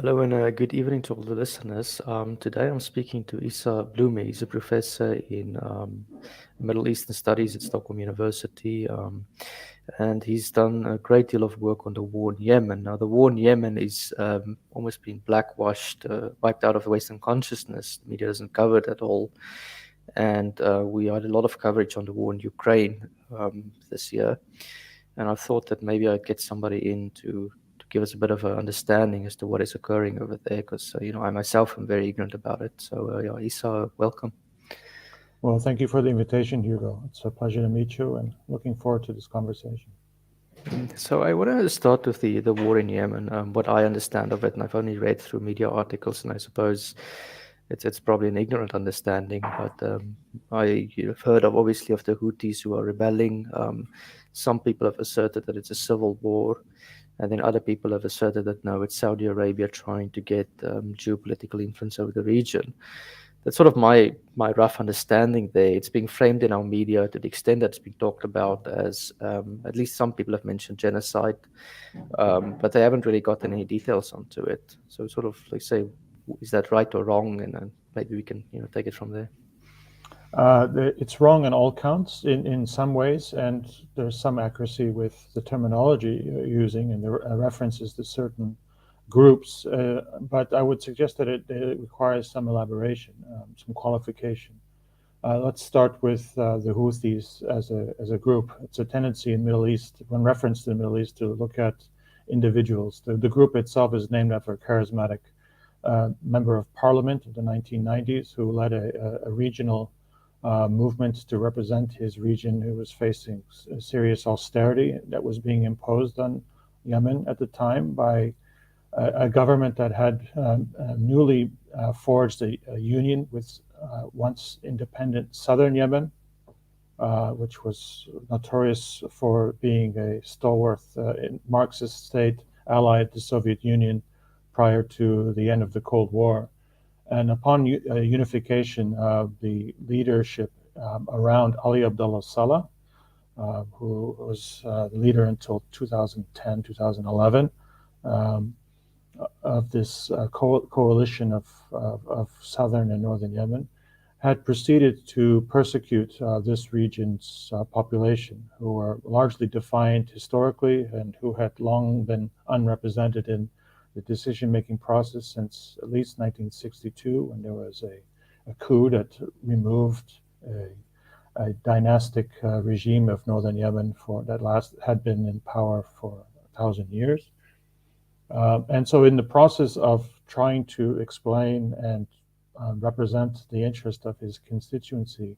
Hello and good evening to all the listeners. Today I'm speaking to Isa Blumi. He's a professor in Middle Eastern Studies at Stockholm University, and he's done a great deal of work on the war in Yemen. Now, the war in Yemen is almost been blackwashed, wiped out of Western consciousness. The media doesn't cover it at all, and we had a lot of coverage on the war in Ukraine this year. And I thought that maybe I'd get somebody in to give us a bit of an understanding as to what is occurring over there, because I myself am very ignorant about it. So yeah, Isa, welcome. Well, thank you for the invitation, Hugo. It's a pleasure to meet you and looking forward to this conversation. So I wanted to start with the war in Yemen, what I understand of it, and I've only read through media articles, and I suppose it's probably an ignorant understanding, but you've heard of obviously of the Houthis who are rebelling. Some people have asserted that it's a civil war, and then other people have asserted that no, it's Saudi Arabia trying to get geopolitical influence over the region. That's sort of my rough understanding there. It's being framed in our media to the extent that it's been talked about as at least some people have mentioned genocide, but they haven't really gotten any details onto it. So sort of like say, is that right or wrong? And then maybe we can take it from there. It's wrong on all counts in some ways, and there's some accuracy with the terminology you're using and the references to certain groups. But I would suggest that it requires some elaboration, some qualification. Let's start with the Houthis as a group. It's a tendency in Middle East, when reference to the Middle East, to look at individuals. The group itself is named after a charismatic member of parliament in the 1990s who led a regional movement to represent his region, who was facing serious austerity that was being imposed on Yemen at the time by a government that had newly forged a union with once independent southern Yemen, which was notorious for being a stalwart Marxist state allied to the Soviet Union prior to the end of the Cold War. And upon unification, the leadership around Ali Abdullah Saleh, who was the leader until 2010, 2011, of this coalition of southern and northern Yemen, had proceeded to persecute this region's population, who were largely defiant historically and who had long been unrepresented in the decision-making process since at least 1962, when there was a coup that removed a dynastic regime of northern Yemen had been in power for 1,000 years. And so in the process of trying to explain and represent the interest of his constituency,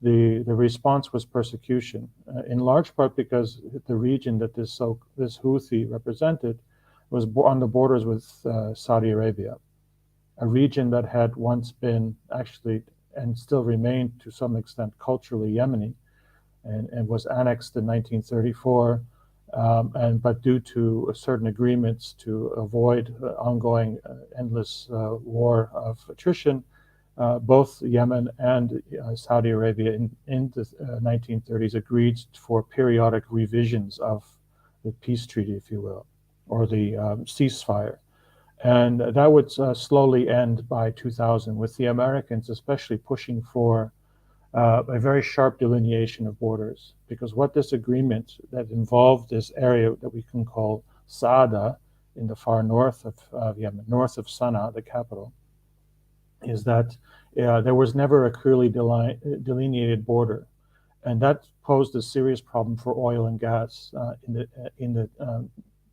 the response was persecution, in large part because the region that this Houthi represented was on the borders with Saudi Arabia, a region that had once been actually and still remained to some extent culturally Yemeni, and was annexed in 1934. But due to certain agreements to avoid ongoing endless war of attrition, both Yemen and Saudi Arabia in the 1930s agreed for periodic revisions of the peace treaty, if you will, or the ceasefire. And that would slowly end by 2000, with the Americans especially pushing for a very sharp delineation of borders, because what this agreement that involved this area that we can call Saada in the far north of Yemen, north of Sana'a, the capital, is that there was never a clearly delineated border, and that posed a serious problem for oil and gas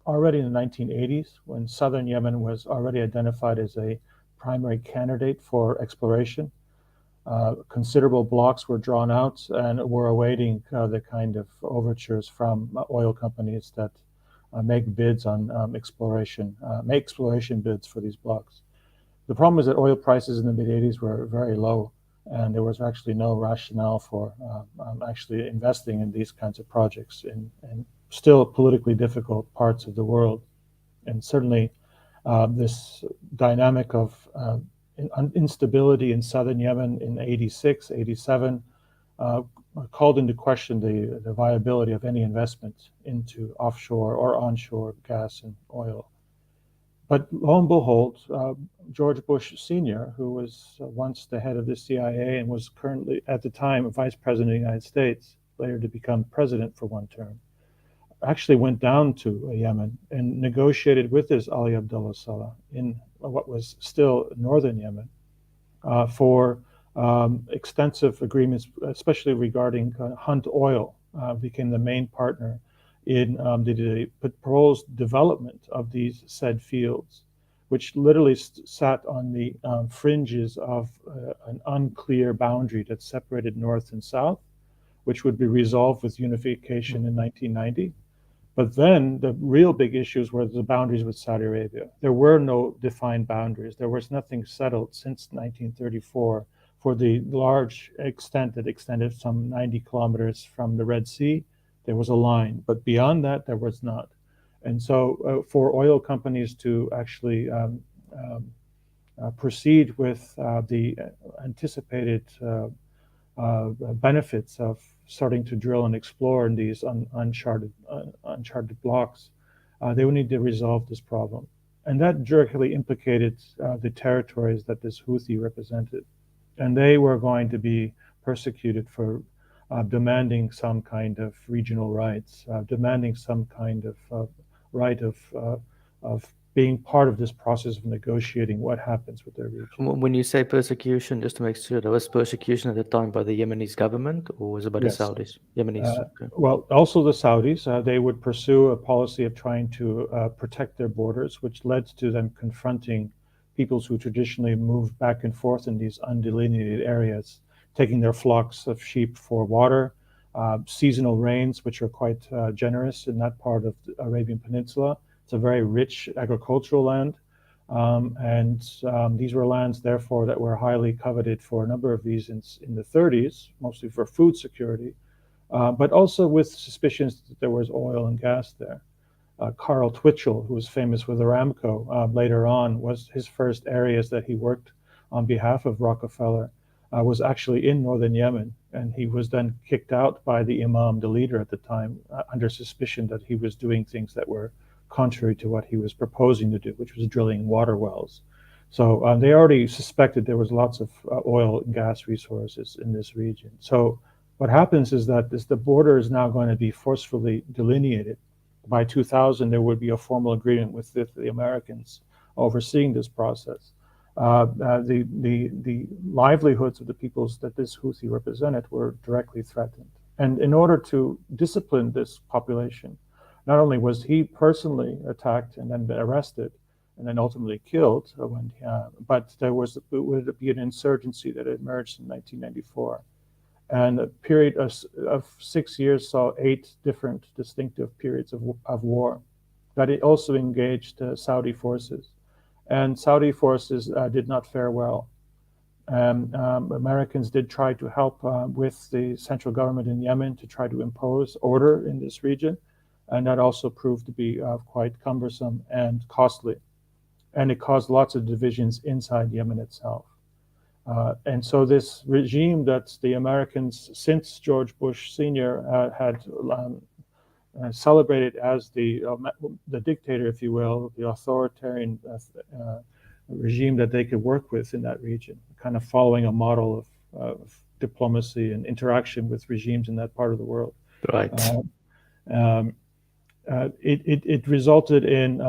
already in the 1980s, when southern Yemen was already identified as a primary candidate for exploration. Considerable blocks were drawn out and were awaiting the kind of overtures from oil companies that make bids on exploration bids for these blocks. The problem is that oil prices in the mid-'80s were very low, and there was actually no rationale for actually investing in these kinds of projects in still politically difficult parts of the world. And certainly this dynamic of instability in southern Yemen in 86, 87 called into question the viability of any investment into offshore or onshore gas and oil. But lo and behold, George Bush Sr., who was once the head of the CIA and was currently, at the time, Vice President of the United States, later to become president for one term, actually went down to Yemen and negotiated with this Ali Abdullah Saleh in what was still northern Yemen for extensive agreements, especially regarding Hunt Oil, became the main partner in the proposed development of these said fields, which literally sat on the fringes of an unclear boundary that separated north and south, which would be resolved with unification in 1990. But then the real big issues were the boundaries with Saudi Arabia. There were no defined boundaries. There was nothing settled since 1934 for the large extent that extended some 90 kilometers from the Red Sea. There was a line, but beyond that, there was not. And so, for oil companies to actually proceed with the anticipated benefits of starting to drill and explore in these uncharted blocks, they would need to resolve this problem. And that directly implicated the territories that this Houthi represented. And they were going to be persecuted for demanding some kind of regional rights, demanding some kind of right of being part of this process of negotiating what happens with their region. When you say persecution, just to make sure, there was persecution at the time by the Yemenis government, or was it by the Yes. Saudis? Yemenis. Okay. Well, also the Saudis, they would pursue a policy of trying to protect their borders, which led to them confronting peoples who traditionally moved back and forth in these undelineated areas, taking their flocks of sheep for water, seasonal rains, which are quite generous in that part of the Arabian Peninsula. It's a very rich agricultural land. And these were lands, therefore, that were highly coveted for a number of reasons in the 30s, mostly for food security, but also with suspicions that there was oil and gas there. Carl Twitchell, who was famous with Aramco later on, was his first areas that he worked on behalf of Rockefeller, was actually in northern Yemen. And he was then kicked out by the Imam, the leader at the time, under suspicion that he was doing things that were contrary to what he was proposing to do, which was drilling water wells. So they already suspected there was lots of oil and gas resources in this region. So what happens is that the border is now going to be forcefully delineated. By 2000, there would be a formal agreement with the Americans overseeing this process. The livelihoods of the peoples that this Houthi represented were directly threatened. And in order to discipline this population, not only was he personally attacked and then arrested and then ultimately killed, but there would be an insurgency that emerged in 1994. And a period of 6 years saw 8 different distinctive periods of war. That it also engaged Saudi forces. And Saudi forces did not fare well. Americans did try to help with the central government in Yemen to try to impose order in this region. And that also proved to be quite cumbersome and costly. And it caused lots of divisions inside Yemen itself. And so this regime that the Americans, since George Bush Sr. Had celebrated as the dictator, if you will, the authoritarian regime that they could work with in that region, kind of following a model of diplomacy and interaction with regimes in that part of the world. Right. It resulted in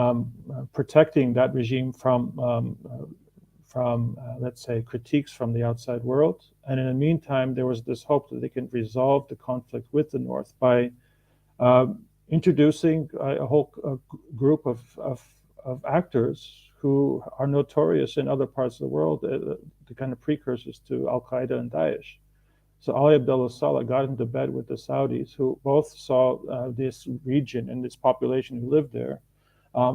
protecting that regime from let's say, critiques from the outside world. And in the meantime, there was this hope that they can resolve the conflict with the North by introducing a whole group of actors who are notorious in other parts of the world, the kind of precursors to Al-Qaeda and Daesh. So Ali Abdullah Saleh got into bed with the Saudis, who both saw this region and this population who lived there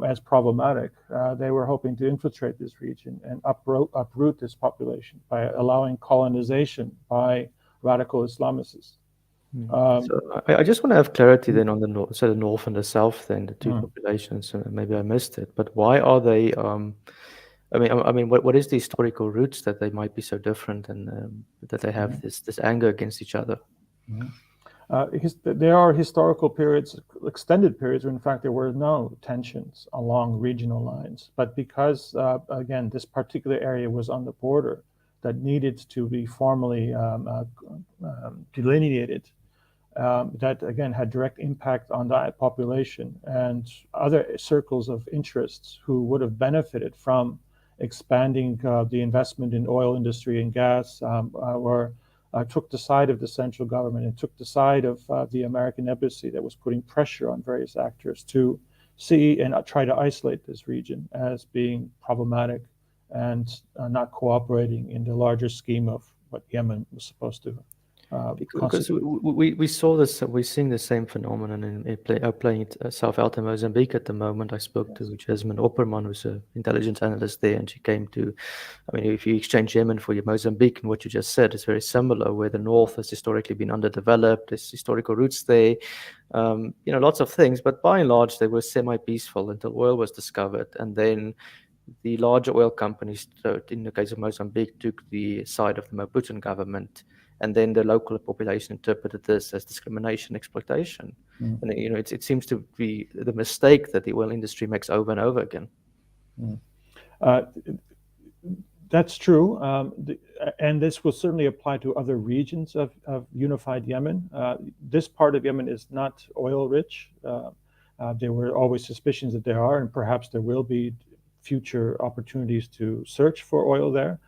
as problematic. They were hoping to infiltrate this region and uproot this population by allowing colonization by radical Islamists. So I just want to have clarity then on the north, so the north and the south, then the two populations. Maybe I missed it, but why are they? What is the historical roots that they might be so different and that they have this anger against each other? There are historical periods, extended periods, where in fact there were no tensions along regional lines. But because, again, this particular area was on the border that needed to be formally delineated, that again had direct impact on that population and other circles of interests who would have benefited from expanding the investment in oil industry and gas, or took the side of the central government and took the side of the American embassy that was putting pressure on various actors to see and try to isolate this region as being problematic and not cooperating in the larger scheme of what Yemen was supposed to Because constitute. we saw this, we're seeing the same phenomenon playing it South out in Mozambique at the moment. I spoke to Yes. Jasmine Opperman, who's an intelligence analyst there, and she came to, I mean, if you exchange Yemen for your Mozambique, and what you just said is very similar, where the north has historically been underdeveloped, there's historical roots there, lots of things, but by and large, they were semi-peaceful until oil was discovered, and then the larger oil companies, in the case of Mozambique, took the side of the Maputo government, and then the local population interpreted this as discrimination, exploitation. Mm, And it seems to be the mistake that the oil industry makes over and over again. mm. Uh, that's true, and this will certainly apply to other regions of unified Yemen. This part of Yemen is not oil rich. There were always suspicions that there are, and perhaps there will be future opportunities to search for oil there.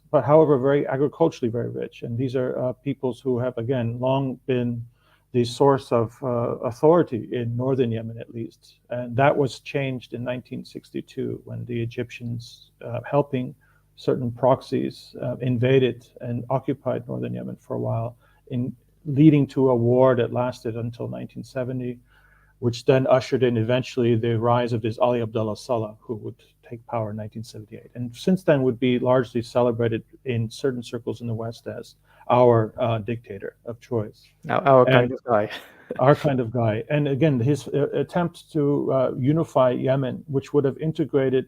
But however, very agriculturally very rich, and these are peoples who have again long been the source of authority in northern Yemen, at least, and that was changed in 1962 when the Egyptians, helping certain proxies, invaded and occupied northern Yemen for a while, in leading to a war that lasted until 1970, which then ushered in eventually the rise of this Ali Abdullah Saleh, who would take power in 1978, and since then would be largely celebrated in certain circles in the West as our dictator of choice. Our kind And of guy. our kind of guy. And again, his attempt to unify Yemen, which would have integrated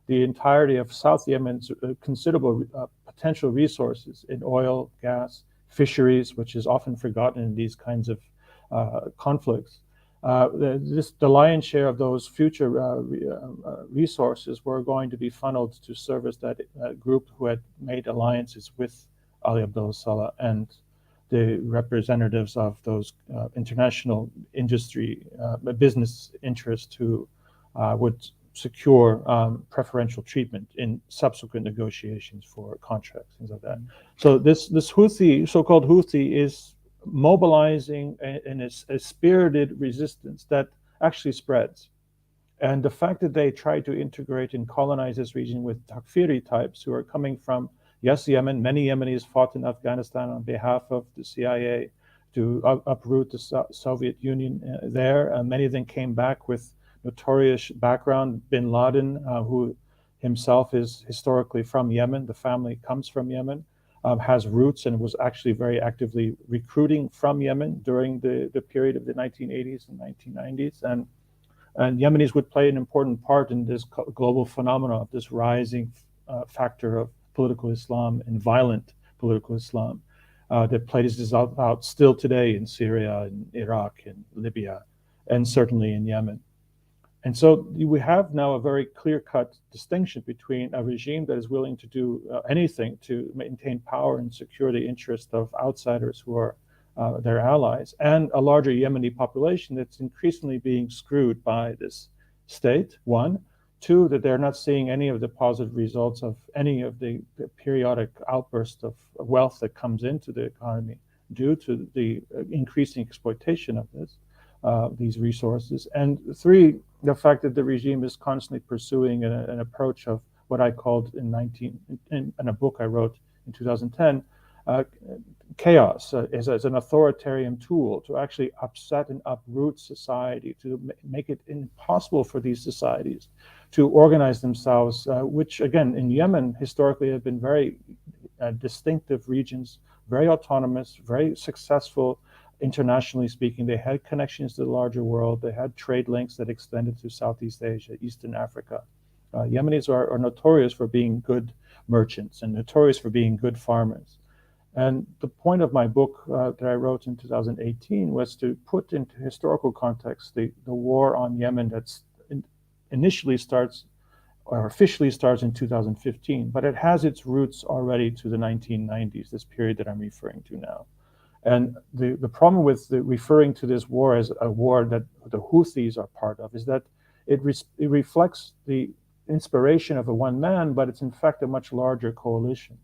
the entirety of South Yemen's considerable potential resources in oil, gas, fisheries, which is often forgotten in these kinds of conflicts. The lion's share of those future resources were going to be funneled to service that group who had made alliances with Ali Abdullah Saleh and the representatives of those international industry business interests who would secure preferential treatment in subsequent negotiations for contracts, things like that. So this Houthi, so-called Houthi, is mobilizing a spirited resistance that actually spreads. And the fact that they try to integrate and colonize this region with Takfiri types who are coming from, yes, Yemen. Many Yemenis fought in Afghanistan on behalf of the CIA to uproot the Soviet Union there. Many of them came back with notorious background. Bin Laden, who himself is historically from Yemen, the family comes from Yemen, has roots and was actually very actively recruiting from Yemen during the period of the 1980s and 1990s. And Yemenis would play an important part in this global phenomenon of this rising factor of political Islam and violent political Islam that plays out still today in Syria and Iraq and Libya, and certainly in Yemen. And so we have now a very clear-cut distinction between a regime that is willing to do anything to maintain power and secure the interest of outsiders who are their allies, and a larger Yemeni population that's increasingly being screwed by this state, one. Two, that they're not seeing any of the positive results of any of the periodic outbursts of wealth that comes into the economy due to the increasing exploitation of these resources. And three, the fact that the regime is constantly pursuing an approach of what I called in a book I wrote in 2010, chaos as an authoritarian tool to actually upset and uproot society, to make it impossible for these societies to organize themselves, which again in Yemen historically have been very distinctive regions, very autonomous, very successful internationally speaking. They had connections to the larger world. They had trade links that extended to Southeast Asia, Eastern Africa. Yemenis are notorious for being good merchants and notorious for being good farmers. And the point of my book that I wrote in 2018 was to put into historical context the war on Yemen that's initially starts or officially starts in 2015, but it has its roots already to the 1990s, this period that I'm referring to now. And the problem with referring to this war as a war that the Houthis are part of is that it reflects the inspiration of a one man, but it's in fact a much larger coalition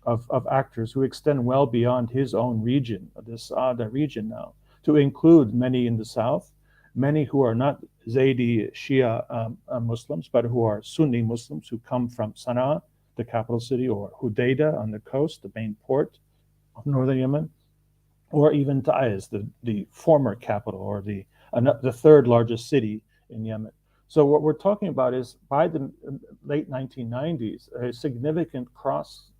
of actors who extend well beyond his own region, the Saada region now, to include many in the south, many who are not Zaydi Shia Muslims, but who are Sunni Muslims who come from Sana'a, the capital city, or Hudaydah on the coast, the main port of northern Yemen, or even Taiz, the former capital or the third largest city in Yemen. So what we're talking about is by the late 1990s, a significant cross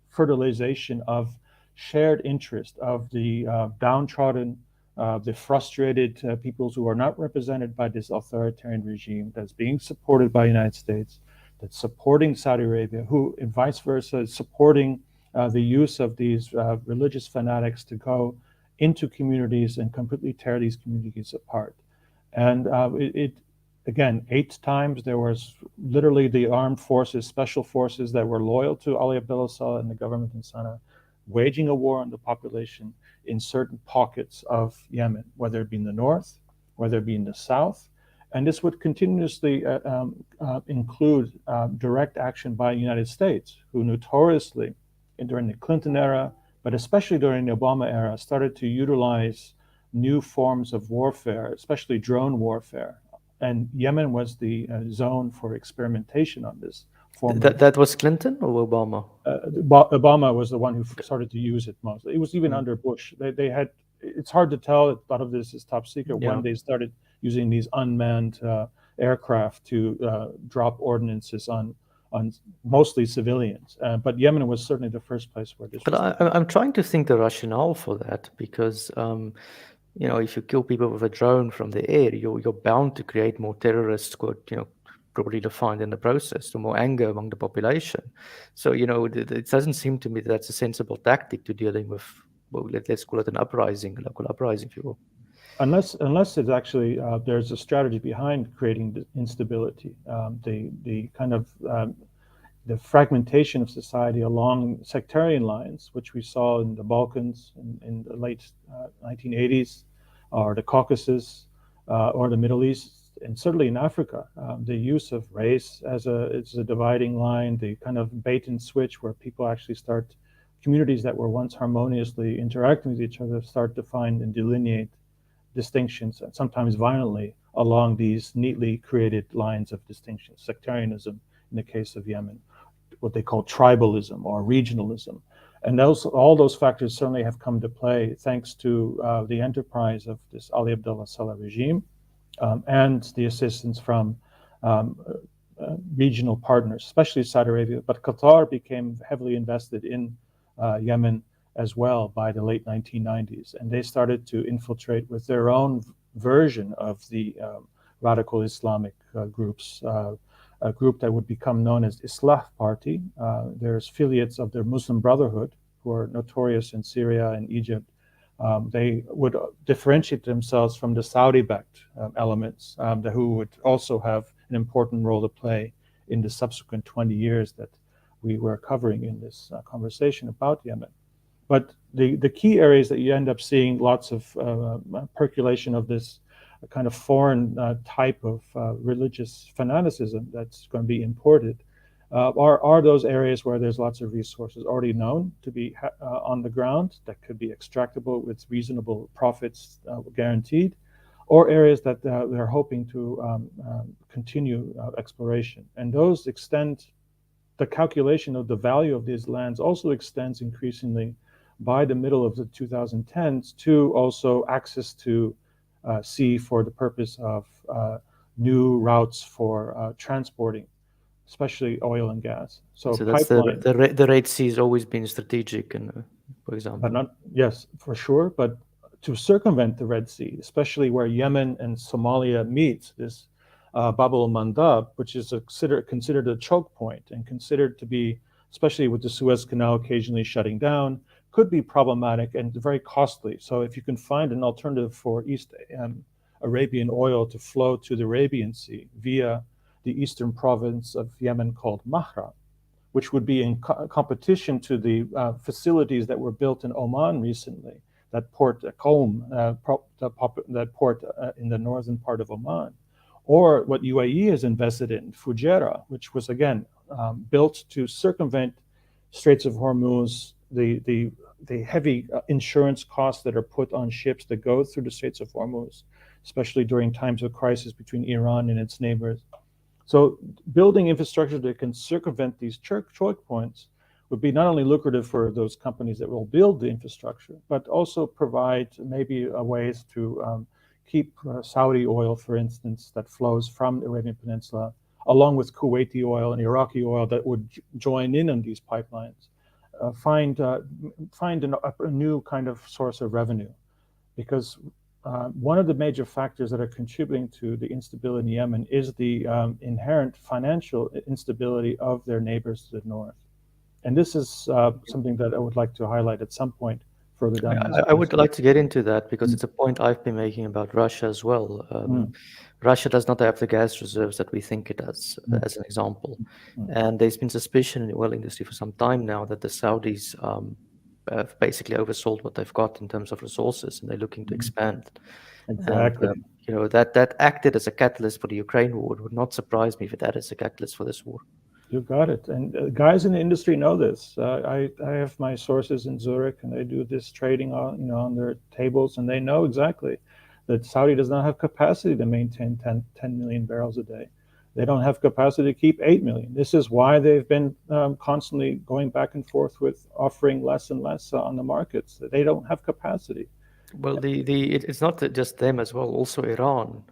fertilization of shared interest of the downtrodden, the frustrated peoples who are not represented by this authoritarian regime that's being supported by the United States, that's supporting Saudi Arabia, who, and vice versa, is supporting the use of these religious fanatics to go into communities and completely tear these communities apart. And again, 8 times there was literally the armed forces, special forces that were loyal to Ali Abdullah Saleh and the government in Sana'a, waging a war on the population in certain pockets of Yemen, whether it be in the north, whether it be in the south. And this would continuously include direct action by the United States, who notoriously, during the Clinton era, but especially during the Obama era, started to utilize new forms of warfare, especially drone warfare. And Yemen was the zone for experimentation on this form. That was Clinton or Obama? Obama was the one who started to use it most. It was even under Bush. They had. It's hard to tell. A lot of this is top secret. Yeah. When they started using these unmanned aircraft to drop ordinances on mostly civilians. But Yemen was certainly the first place where this. But I'm trying to think the rationale for that, because if you kill people with a drone from the air, you're bound to create more terrorists, properly defined in the process, or more anger among the population. So it doesn't seem to me that's a sensible tactic to dealing with. Well, let's call it an uprising, a local uprising, if you will. Unless it's actually there's a strategy behind creating the instability, the kind of the fragmentation of society along sectarian lines, which we saw in the Balkans in the late 1980s, or the Caucasus, or the Middle East, and certainly in Africa. The use of race as it's a dividing line, the kind of bait and switch where people actually start, communities that were once harmoniously interacting with each other start to find and delineate distinctions, and sometimes violently, along these neatly created lines of distinction. Sectarianism in the case of Yemen, what they call tribalism or regionalism. And all those factors certainly have come to play thanks to the enterprise of this Ali Abdullah Saleh regime, and the assistance from regional partners, especially Saudi Arabia. But Qatar became heavily invested in Yemen as well by the late 1990s. And they started to infiltrate with their own version of the radical Islamic groups, a group that would become known as Islah Party. There's affiliates of their Muslim Brotherhood, who are notorious in Syria and Egypt. They would differentiate themselves from the Saudi-backed elements, who would also have an important role to play in the subsequent 20 years that we were covering in this conversation about Yemen. But the key areas that you end up seeing lots of percolation of this kind of foreign type of religious fanaticism that's going to be imported are those areas where there's lots of resources already known to be on the ground that could be extractable with reasonable profits guaranteed, or areas that they're hoping to continue exploration. And those extend, the calculation of the value of these lands also extends increasingly by the middle of the 2010s to also access to sea for the purpose of new routes for transporting, especially oil and gas. So that's pipeline, the Red Sea has always been strategic, and for example. but not, yes, for sure. But to circumvent the Red Sea, especially where Yemen and Somalia meet, this Bab el Mandab, which is considered a choke point and considered to be especially with the Suez Canal occasionally shutting down, could be problematic and very costly. So if you can find an alternative for East Arabian oil to flow to the Arabian Sea via the eastern province of Yemen called Mahra, which would be in competition to the facilities that were built in Oman recently, that port Qom, that port in the northern part of Oman, or what UAE has invested in, Fujairah, which was again built to circumvent Straits of Hormuz, the heavy insurance costs that are put on ships that go through the Straits of Hormuz, especially during times of crisis between Iran and its neighbors. So building infrastructure that can circumvent these choke points would be not only lucrative for those companies that will build the infrastructure, but also provide maybe ways to keep Saudi oil, for instance, that flows from the Arabian Peninsula, along with Kuwaiti oil and Iraqi oil that would join in on these pipelines, find a new kind of source of revenue. Because one of the major factors that are contributing to the instability in Yemen is the inherent financial instability of their neighbors to the north. And this is something that I would like to highlight at some point further down in this I would piece. like to get into that because it's a point I've been making about Russia as well. Mm, Russia does not have the gas reserves that we think it does, mm, as an example. mm, And there's been suspicion in the oil industry for some time now that the Saudis have basically oversold what they've got in terms of resources, and they're looking to mm. expand. And Exactly. that acted as a catalyst for the Ukraine war. It would not surprise me if that is a catalyst for this war. You got it. And guys in the industry know this. I have my sources in Zurich, and they do this trading on their tables, and they know exactly that Saudi does not have capacity to maintain 10 million barrels a day. They don't have capacity to keep 8 million. This is why they've been constantly going back and forth with offering less and less on the markets. They don't have capacity. Well, it's not just them as well. Also, Iran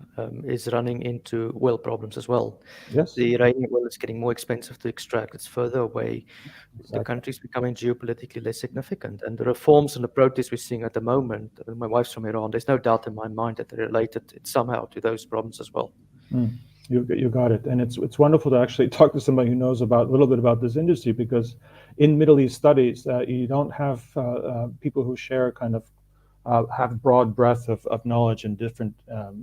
is running into oil problems as well. Yes, The Iranian oil is getting more expensive to extract. It's further away. The exactly. country's becoming geopolitically less significant. And the reforms and the protests we're seeing at the moment, my wife's from Iran, there's no doubt in my mind that they're related somehow to those problems as well. Mm, you got it, and it's wonderful to actually talk to somebody who knows about a little bit about this industry, because in Middle East studies, you don't have people who share kind of have broad breadth of knowledge in different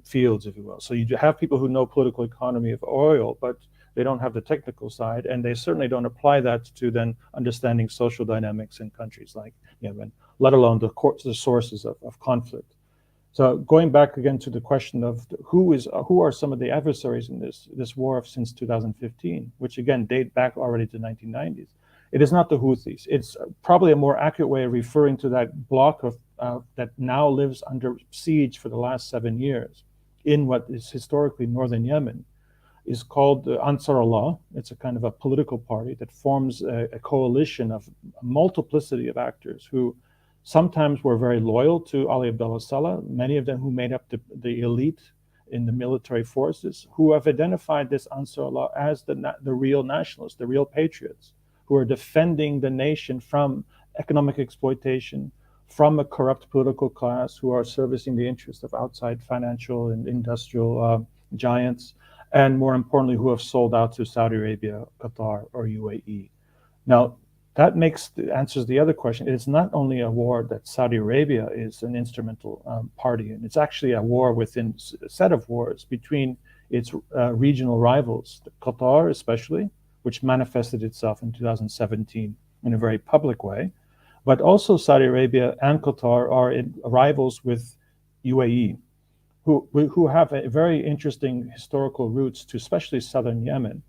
fields, if you will. So you have people who know political economy of oil, but they don't have the technical side, and they certainly don't apply that to then understanding social dynamics in countries like Yemen, let alone the sources of conflict. So going back again to the question of who are some of the adversaries in this war since 2015, which again date back already to 1990s. It is not the Houthis. It's probably a more accurate way of referring to that bloc of that now lives under siege for the last 7 years in what is historically northern Yemen, is called Ansar Allah. It's a kind of a political party that forms a coalition of a multiplicity of actors who sometimes were very loyal to Ali Abdullah Saleh, many of them who made up the elite in the military forces, who have identified this Ansar Allah as the real nationalists, the real patriots, who are defending the nation from economic exploitation, from a corrupt political class, who are servicing the interests of outside financial and industrial giants, and more importantly, who have sold out to Saudi Arabia, Qatar, or UAE. Now, that answers the other question. It's not only a war that Saudi Arabia is an instrumental party in. It's actually a war within a set of wars between its regional rivals, Qatar especially, which manifested itself in 2017 in a very public way. But also Saudi Arabia and Qatar are rivals with UAE, who have a very interesting historical roots to especially southern Yemen,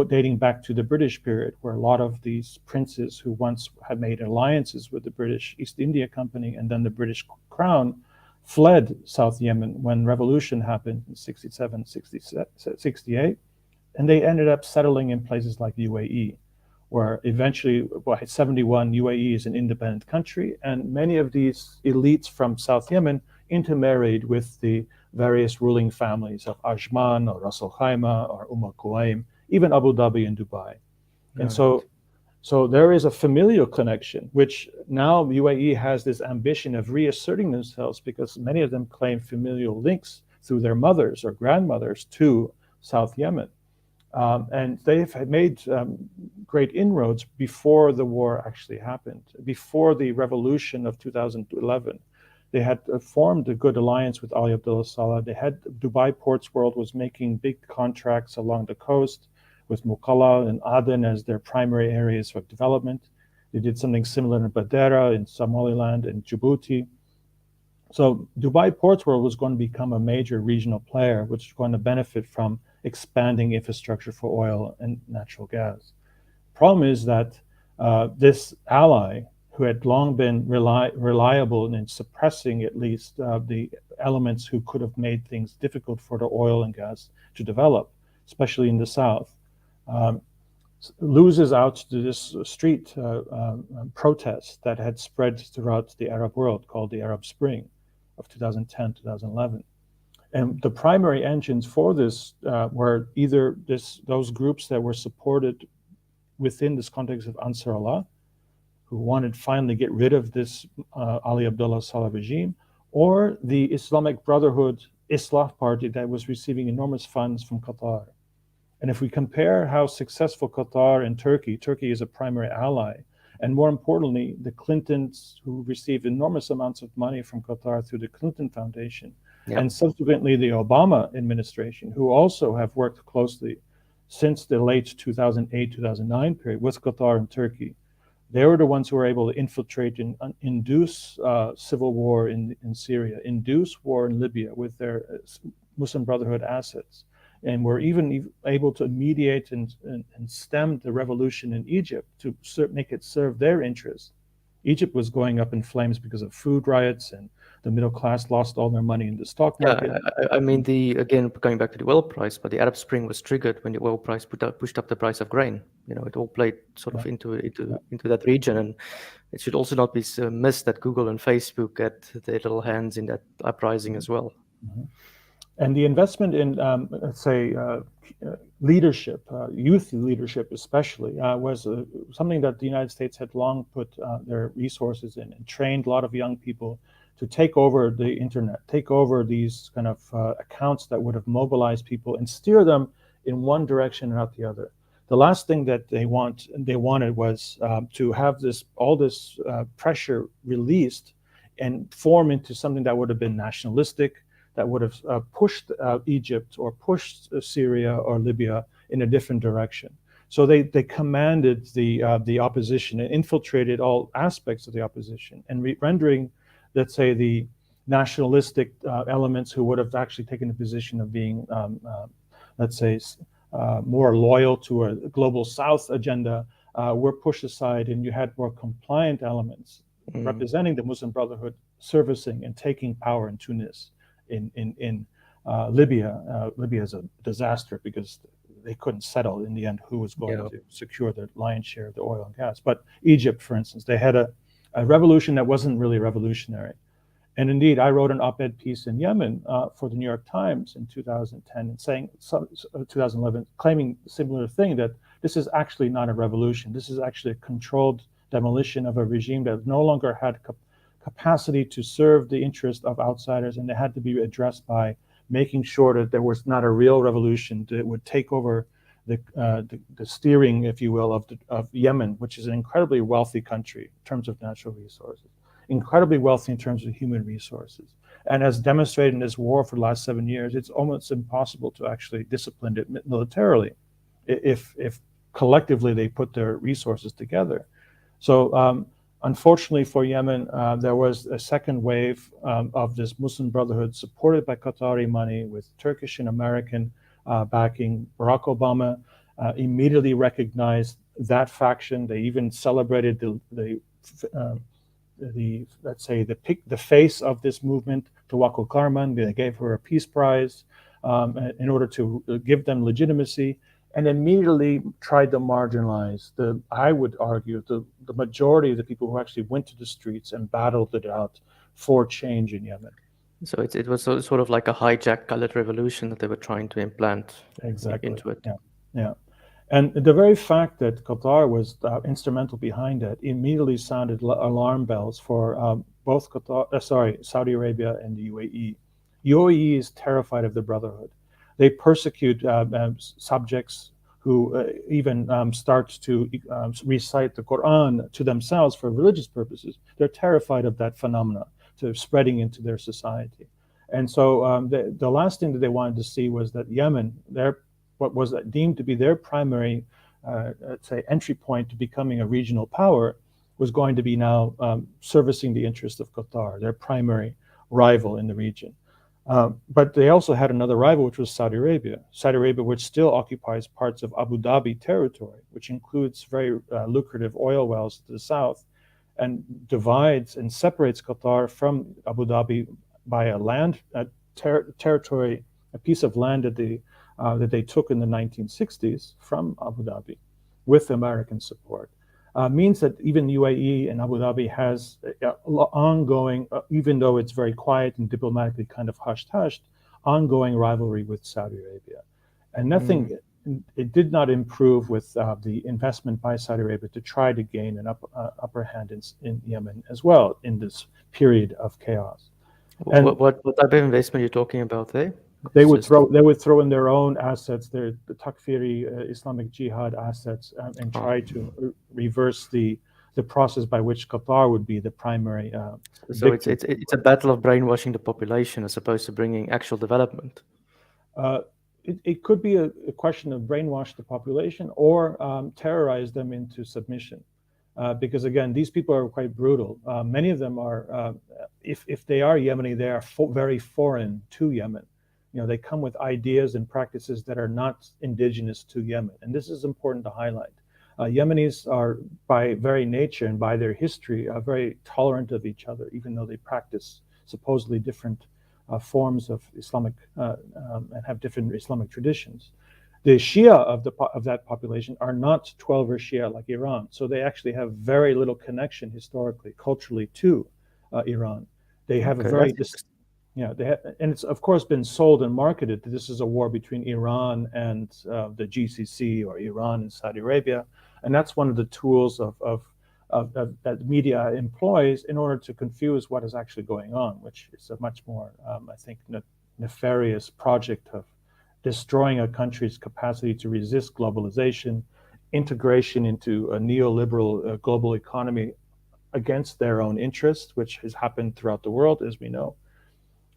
dating back to the British period, where a lot of these princes who once had made alliances with the British East India Company and then the British Crown fled South Yemen when revolution happened in 67, 68, and they ended up settling in places like UAE, where eventually by 71 UAE is an independent country, and many of these elites from South Yemen intermarried with the various ruling families of Ajman or Ras Al Khaimah or Al Quwaim, even Abu Dhabi and Dubai. And Right. so there is a familial connection, which now UAE has this ambition of reasserting themselves, because many of them claim familial links through their mothers or grandmothers to South Yemen. And they've made great inroads before the war actually happened. Before the revolution of 2011, they had formed a good alliance with Ali Abdullah Saleh. They had Dubai Ports World was making big contracts along the coast with Mukalla and Aden as their primary areas of development. They did something similar in Badera, in Somaliland, and Djibouti. So Dubai Ports World was going to become a major regional player, which is going to benefit from expanding infrastructure for oil and natural gas. Problem is that this ally, who had long been reliable in suppressing at least the elements who could have made things difficult for the oil and gas to develop, especially in the south, um, loses out to this street protest that had spread throughout the Arab world called the Arab Spring of 2010, 2011. And the primary engines for this were either those groups that were supported within this context of Ansar Allah, who wanted finally get rid of this Ali Abdullah Saleh regime, or the Islamic Brotherhood Islah Party that was receiving enormous funds from Qatar. And if we compare how successful Qatar and Turkey is a primary ally, and more importantly, the Clintons, who received enormous amounts of money from Qatar through the Clinton Foundation, Yeah. and subsequently the Obama administration, who also have worked closely since the late 2008, 2009 period with Qatar and Turkey. They were the ones who were able to infiltrate and induce civil war in Syria, induce war in Libya with their Muslim Brotherhood assets, and were even able to mediate and stem the revolution in Egypt to make it serve their interests. Egypt was going up in flames because of food riots, and the middle class lost all their money in the stock Yeah, market. I mean, again, going back to the oil price, but the Arab Spring was triggered when the oil price pushed up the price of grain. It all played sort Yeah, of into yeah. that region, and it should also not be missed that Google and Facebook had their little hands in that uprising as well. Mhm. And the investment in, let's say, leadership, youth leadership especially, was something that the United States had long put their resources in and trained a lot of young people to take over the internet, take over these kind of accounts that would have mobilized people and steer them in one direction and not the other. The last thing that they wanted was to have all this pressure released and form into something that would have been nationalistic, that would have pushed Egypt or pushed Syria or Libya in a different direction. So they commanded the opposition and infiltrated all aspects of the opposition and rendering, let's say, the nationalistic elements who would have actually taken a position of being, let's say, more loyal to a global South agenda were pushed aside, and you had more compliant elements Mm. representing the Muslim Brotherhood servicing and taking power in Tunis, in Libya. Libya is a disaster because they couldn't settle in the end who was going Yeah. to secure the lion's share of the oil and gas. But Egypt, for instance, they had a revolution that wasn't really revolutionary. And indeed, I wrote an op-ed piece in Yemen for the New York Times in 2010, and saying 2011, claiming a similar thing, that this is actually not a revolution. This is actually a controlled demolition of a regime that no longer had capacity to serve the interest of outsiders, and they had to be addressed by making sure that there was not a real revolution that would take over the steering, if you will, of Yemen, which is an incredibly wealthy country in terms of natural resources, incredibly wealthy in terms of human resources. And as demonstrated in this war for the last 7 years, it's almost impossible to actually discipline it militarily if collectively they put their resources together. So unfortunately for Yemen, there was a second wave of this Muslim Brotherhood supported by Qatari money with Turkish and American backing. Barack Obama immediately recognized that faction. They even celebrated let's say the face of this movement, Tawakkul Karman. They gave her a peace prize in order to give them legitimacy, and immediately tried to marginalize I would argue, the majority of the people who actually went to the streets and battled it out for change in Yemen. So it was sort of like a hijacked colored revolution that they were trying to implant Exactly. into it. Yeah. Yeah. And the very fact that Qatar was instrumental behind it immediately sounded alarm bells for both Saudi Arabia and the UAE. UAE is terrified of the Brotherhood. They persecute subjects who even start to recite the Quran to themselves for religious purposes. They're terrified of that phenomena to spreading into their society. And so the last thing that they wanted to see was that Yemen, what was deemed to be their primary, let's say, entry point to becoming a regional power, was going to be now servicing the interests of Qatar, their primary rival in the region. But they also had another rival, which was Saudi Arabia. Saudi Arabia, which still occupies parts of Abu Dhabi territory, which includes very lucrative oil wells to the south, and divides and separates Qatar from Abu Dhabi by a land territory, a piece of land that they took in the 1960s from Abu Dhabi, with American support. Means that even UAE and Abu Dhabi has ongoing, even though it's very quiet and diplomatically kind of hushed, ongoing rivalry with Saudi Arabia. And nothing, it did not improve with the investment by Saudi Arabia to try to gain an upper hand in Yemen as well in this period of chaos. And What type of investment are you talking about there? they It's would just throw in their own assets, the Takfiri Islamic Jihad assets, and try to reverse the process by which Qatar would be the primary so victim. it's a battle of brainwashing the population as opposed to bringing actual development. It could be a question of brainwash the population or terrorize them into submission. Because again, these people are quite brutal. Many of them are, if they are Yemeni, they are very foreign to Yemen. They come with ideas and practices that are not indigenous to Yemen. And this is important to highlight. Yemenis are, by very nature and by their history, very tolerant of each other, even though they practice supposedly different forms of Islamic and have different Islamic traditions. The Shia of that population are not Twelver Shia like Iran. So they actually have very little connection historically, culturally to Iran. They have a very and it's of course been sold and marketed that this is a war between Iran and the GCC, or Iran and Saudi Arabia, and that's one of the tools that the media employs in order to confuse what is actually going on, which is a much more, I think, nefarious project of destroying a country's capacity to resist globalization, integration into a neoliberal global economy against their own interests, which has happened throughout the world, as we know.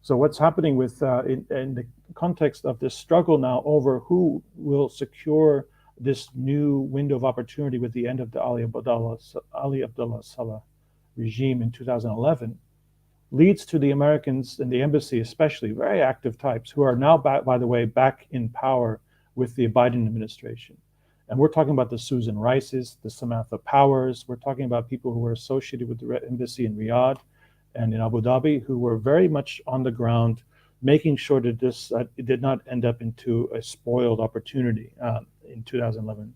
So what's happening with in the context of this struggle now over who will secure this new window of opportunity with the end of the Ali Abdullah Saleh regime in 2011 leads to the Americans and the embassy, especially very active types, who are now, by the way, back in power with the Biden administration. And we're talking about the Susan Rices, the Samantha Powers. We're talking about people who were associated with the embassy in Riyadh and in Abu Dhabi, who were very much on the ground, making sure that this it did not end up into a spoiled opportunity in 2011.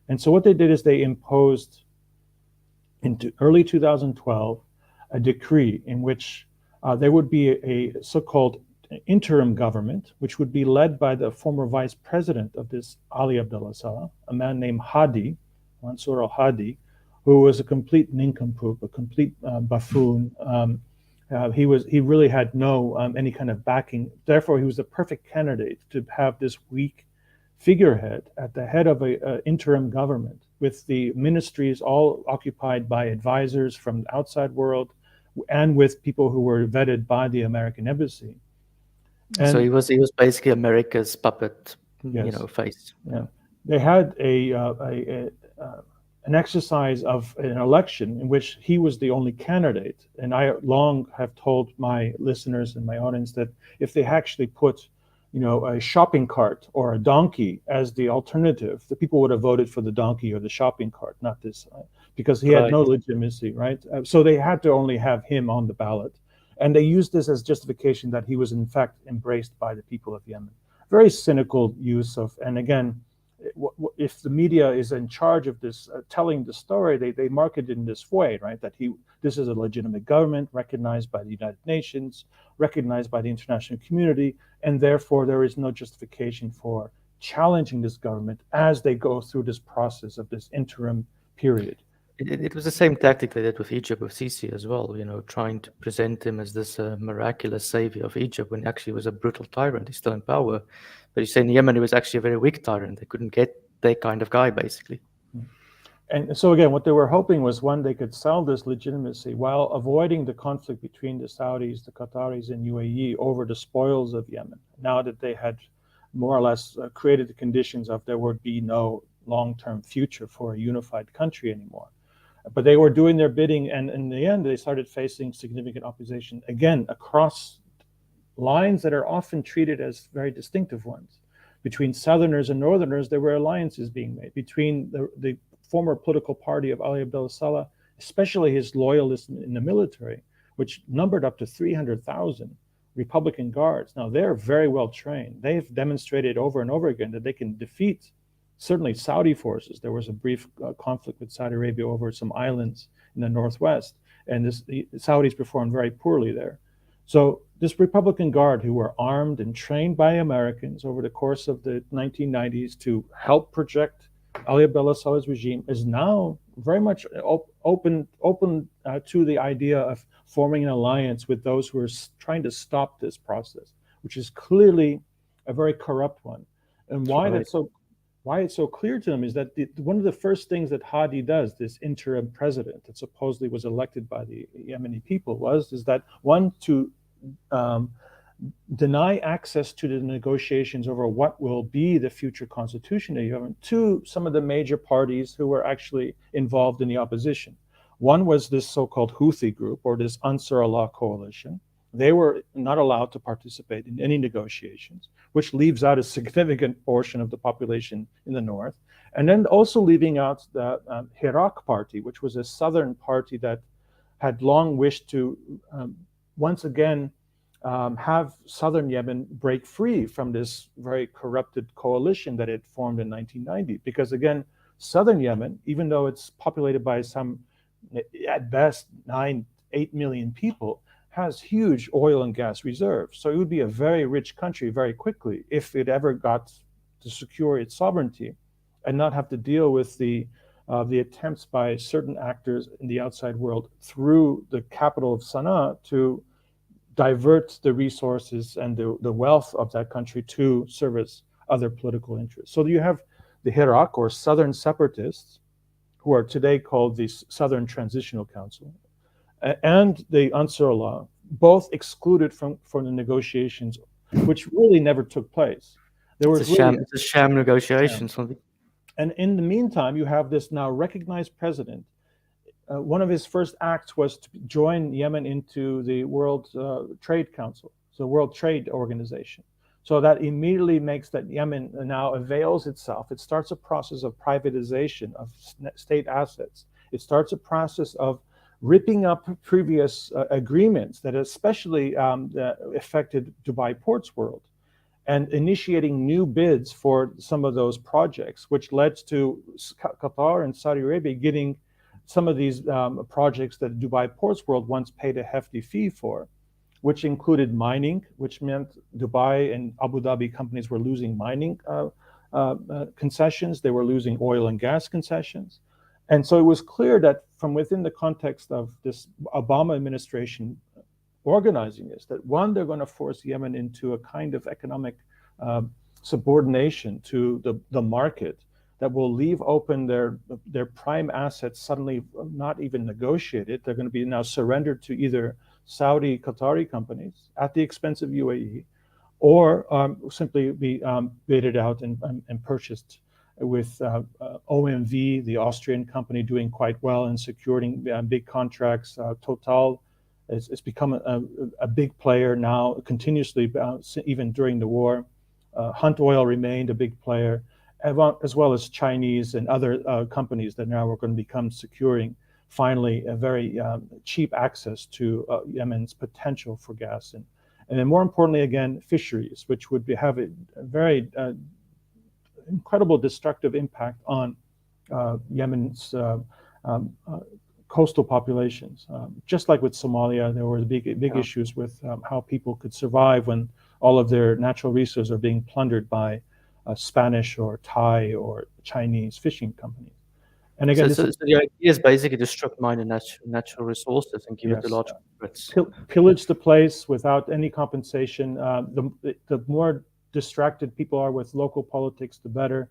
And so what they did is they imposed into early 2012 a decree in which there would be a so-called interim government, which would be led by the former vice president of this Ali Abdullah Saleh, a man named Hadi, Mansour al-Hadi, who was a complete nincompoop, a complete buffoon. He really had no any kind of backing. Therefore, he was the perfect candidate to have this weak figurehead at the head of an interim government, with the ministries all occupied by advisors from the outside world, and with people who were vetted by the American embassy. And so he was basically America's puppet, yes, face. Yeah. They had an exercise of an election in which he was the only candidate. And I long have told my listeners and my audience that if they actually put, a shopping cart or a donkey as the alternative, the people would have voted for the donkey or the shopping cart, not this, because he had no legitimacy, right? So they had to only have him on the ballot. And they used this as justification that he was in fact embraced by the people of Yemen. Very cynical use of, and again, if the media is in charge of this, telling the story, they market it in this way, right? That this is a legitimate government recognized by the United Nations, recognized by the international community, and therefore there is no justification for challenging this government as they go through this process of this interim period. It was the same tactic they did with Egypt, with Sisi as well, trying to present him as this miraculous savior of Egypt when actually he was a brutal tyrant. He's still in power. But you say in Yemen, he was actually a very weak tyrant. They couldn't get their kind of guy, basically. And so again, what they were hoping was, one, they could sell this legitimacy while avoiding the conflict between the Saudis, the Qataris, and UAE over the spoils of Yemen. Now that they had more or less created the conditions of there would be no long-term future for a unified country anymore. But they were doing their bidding, and in the end, they started facing significant opposition, again, across lines that are often treated as very distinctive ones. Between Southerners and Northerners, there were alliances being made. Between the former political party of Ali Abdullah Saleh, especially his loyalists in the military, which numbered up to 300,000 Republican guards. Now, they're very well trained. They've demonstrated over and over again that they can defeat certainly Saudi forces. There was a brief conflict with Saudi Arabia over some islands in the northwest, and the Saudis performed very poorly there. So this Republican Guard, who were armed and trained by Americans over the course of the 1990s to help project Ali Abdullah Saleh's regime, is now very much open to the idea of forming an alliance with those who are trying to stop this process, which is clearly a very corrupt one. And why it's so clear to them is that one of the first things that Hadi does, this interim president that supposedly was elected by the Yemeni people, is that, one, to deny access to the negotiations over what will be the future constitution of Yemen to some of the major parties who were actually involved in the opposition. One was this so-called Houthi group, or this Ansar Allah coalition. They were not allowed to participate in any negotiations, which leaves out a significant portion of the population in the north. And then also leaving out the Hirak party, which was a southern party that had long wished to once again have southern Yemen break free from this very corrupted coalition that it formed in 1990. Because again, southern Yemen, even though it's populated by some, at best, 8 million people, has huge oil and gas reserves. So it would be a very rich country very quickly if it ever got to secure its sovereignty and not have to deal with the attempts by certain actors in the outside world through the capital of Sana'a to divert the resources and the wealth of that country to service other political interests. So you have the Hirak, or Southern separatists, who are today called the Southern Transitional Council, and the Ansar Allah, both excluded from the negotiations, which really never took place. There was it's a sham negotiation. And in the meantime, you have this now recognized president. One of his first acts was to join Yemen into the World Trade Council, so World Trade Organization. So that immediately makes that Yemen now avails itself. It starts a process of privatization of state assets. It starts a process of ripping up previous agreements that especially affected Dubai Ports World, and initiating new bids for some of those projects, which led to Qatar and Saudi Arabia getting some of these projects that Dubai Ports World once paid a hefty fee for, which included mining, which meant Dubai and Abu Dhabi companies were losing mining concessions. They were losing oil and gas concessions. And so it was clear that from within the context of this Obama administration organizing this, that one, they're going to force Yemen into a kind of economic subordination to the market that will leave open their prime assets, suddenly not even negotiated. They're going to be now surrendered to either Saudi, Qatari companies at the expense of UAE, or simply be bidded out and purchased, with OMV, the Austrian company, doing quite well in securing big contracts. Total it's become a big player now, continuously, even during the war. Hunt Oil remained a big player, as well as Chinese and other companies that now are going to become securing, finally, a very cheap access to Yemen's potential for gas. And then more importantly, again, fisheries, which would have a very incredible destructive impact on Yemen's coastal populations. Just like with Somalia, there were big issues with how people could survive when all of their natural resources are being plundered by Spanish or Thai or Chinese fishing companies. And again, so the idea is basically to strip mine and natural resources and give it to large corporates. Pillage the place without any compensation. The more distracted people are with local politics, the better.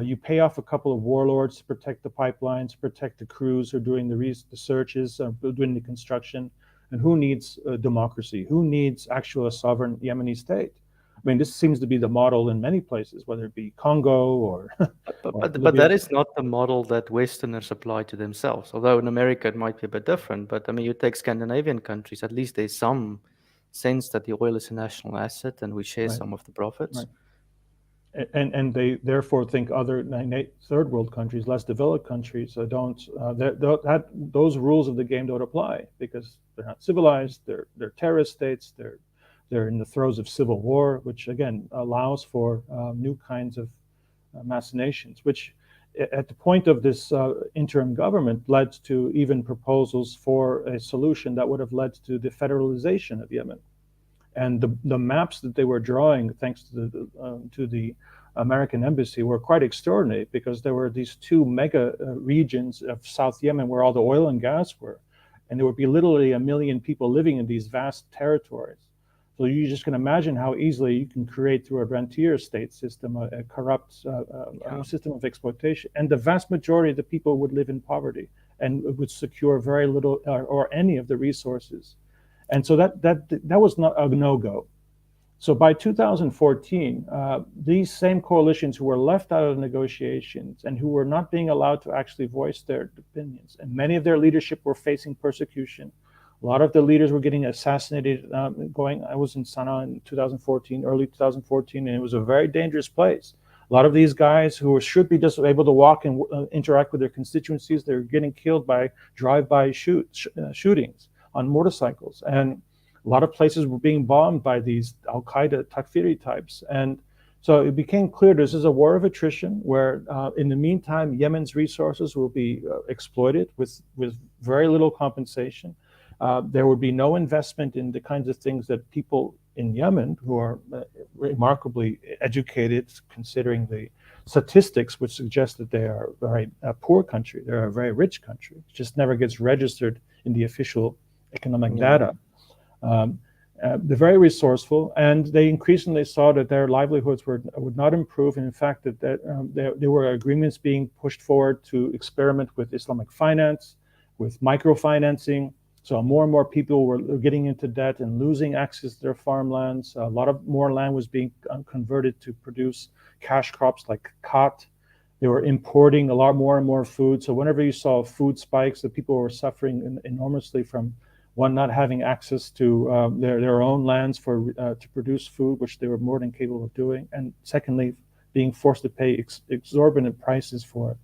You pay off a couple of warlords to protect the pipelines, protect the crews who are doing the searches, doing the construction. And who needs democracy? Who needs actual a sovereign Yemeni state? I mean, this seems to be the model in many places, whether it be Congo or or But Libya. that is not the model that Westerners apply to themselves. Although in America it might be a bit different. But I mean, you take Scandinavian countries, at least there's some sense that the oil is a national asset and we share Right, some of the profits. right. And they therefore think other third world countries, less developed countries, don't those rules of the game don't apply because they're not civilized. They're terrorist states. They're in the throes of civil war, which again allows for new kinds of machinations, which at the point of this interim government led to even proposals for a solution that would have led to the federalization of Yemen. And the maps that they were drawing, thanks to the American embassy, were quite extraordinary because there were these two mega regions of South Yemen where all the oil and gas were, and there would be literally 1 million people living in these vast territories. So you just can imagine how easily you can create through a rentier state system a corrupt Yeah. system of exploitation, and the vast majority of the people would live in poverty and would secure very little or any of the resources. And so that was not a no-go. So by 2014, these same coalitions who were left out of negotiations and who were not being allowed to actually voice their opinions, and many of their leadership were facing persecution. A lot of the leaders were getting assassinated. I was in Sana'a in 2014, early 2014, and it was a very dangerous place. A lot of these guys who should be just able to walk and interact with their constituencies, they're getting killed by drive-by shootings on motorcycles. And a lot of places were being bombed by these Al Qaeda Takfiri types. And so it became clear this is a war of attrition where, in the meantime, Yemen's resources will be exploited with very little compensation. There would be no investment in the kinds of things that people in Yemen, who are remarkably educated, considering the statistics, which suggest that they are a very poor country. They're a very rich country. It just never gets registered in the official economic Yeah. data. Um, they're very resourceful, and they increasingly saw that their livelihoods would not improve. And in fact, that there were agreements being pushed forward to experiment with Islamic finance, with microfinancing. So more and more people were getting into debt and losing access to their farmlands. A lot of more land was being converted to produce cash crops like khat. They were importing a lot more and more food. So whenever you saw food spikes, the people were suffering enormously from one, not having access to their own lands to produce food, which they were more than capable of doing, and secondly, being forced to pay exorbitant prices for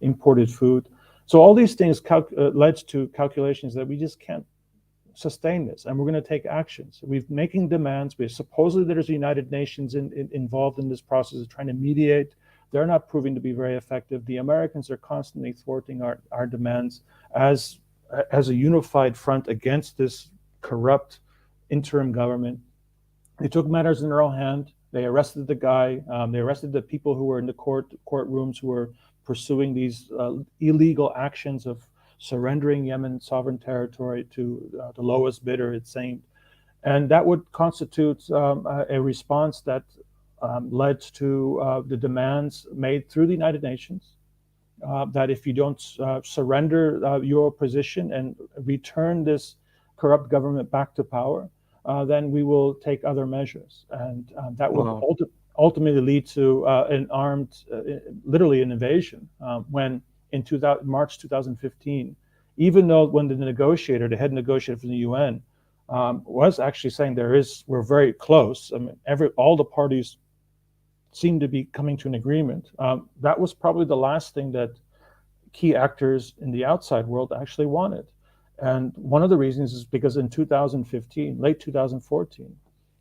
imported food. So all these things led to calculations that we just can't sustain this, and we're going to take actions. We're making demands. Supposedly there's the United Nations involved in this process of trying to mediate. They're not proving to be very effective. The Americans are constantly thwarting our demands as a unified front against this corrupt interim government. They took matters in their own hand. They arrested the guy. They arrested the people who were in the courtrooms who were pursuing these illegal actions of surrendering Yemen sovereign territory to the lowest bidder, it seemed. And that would constitute a response that led to the demands made through the United Nations that if you don't surrender your position and return this corrupt government back to power, then we will take other measures. And that would Wow. ultimately lead to an armed, literally an invasion. When in March 2015, even though when the head negotiator from the UN, was actually saying we're very close. I mean, all the parties seem to be coming to an agreement. That was probably the last thing that key actors in the outside world actually wanted. And one of the reasons is because in 2015, late 2014,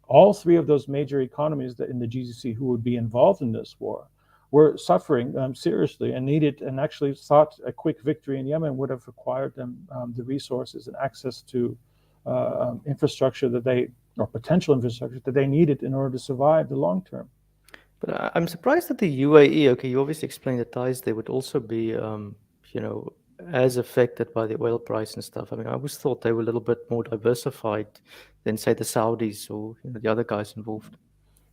all three of those major economies in the GCC who would be involved in this war were suffering seriously and actually thought a quick victory in Yemen would have acquired them the resources and access to infrastructure or potential infrastructure that they needed in order to survive the long term. But I'm surprised that the UAE, okay, you obviously explained the ties there would also be, you know, as affected by the oil price and stuff. I mean, I always thought they were a little bit more diversified than, say, the Saudis or the other guys involved.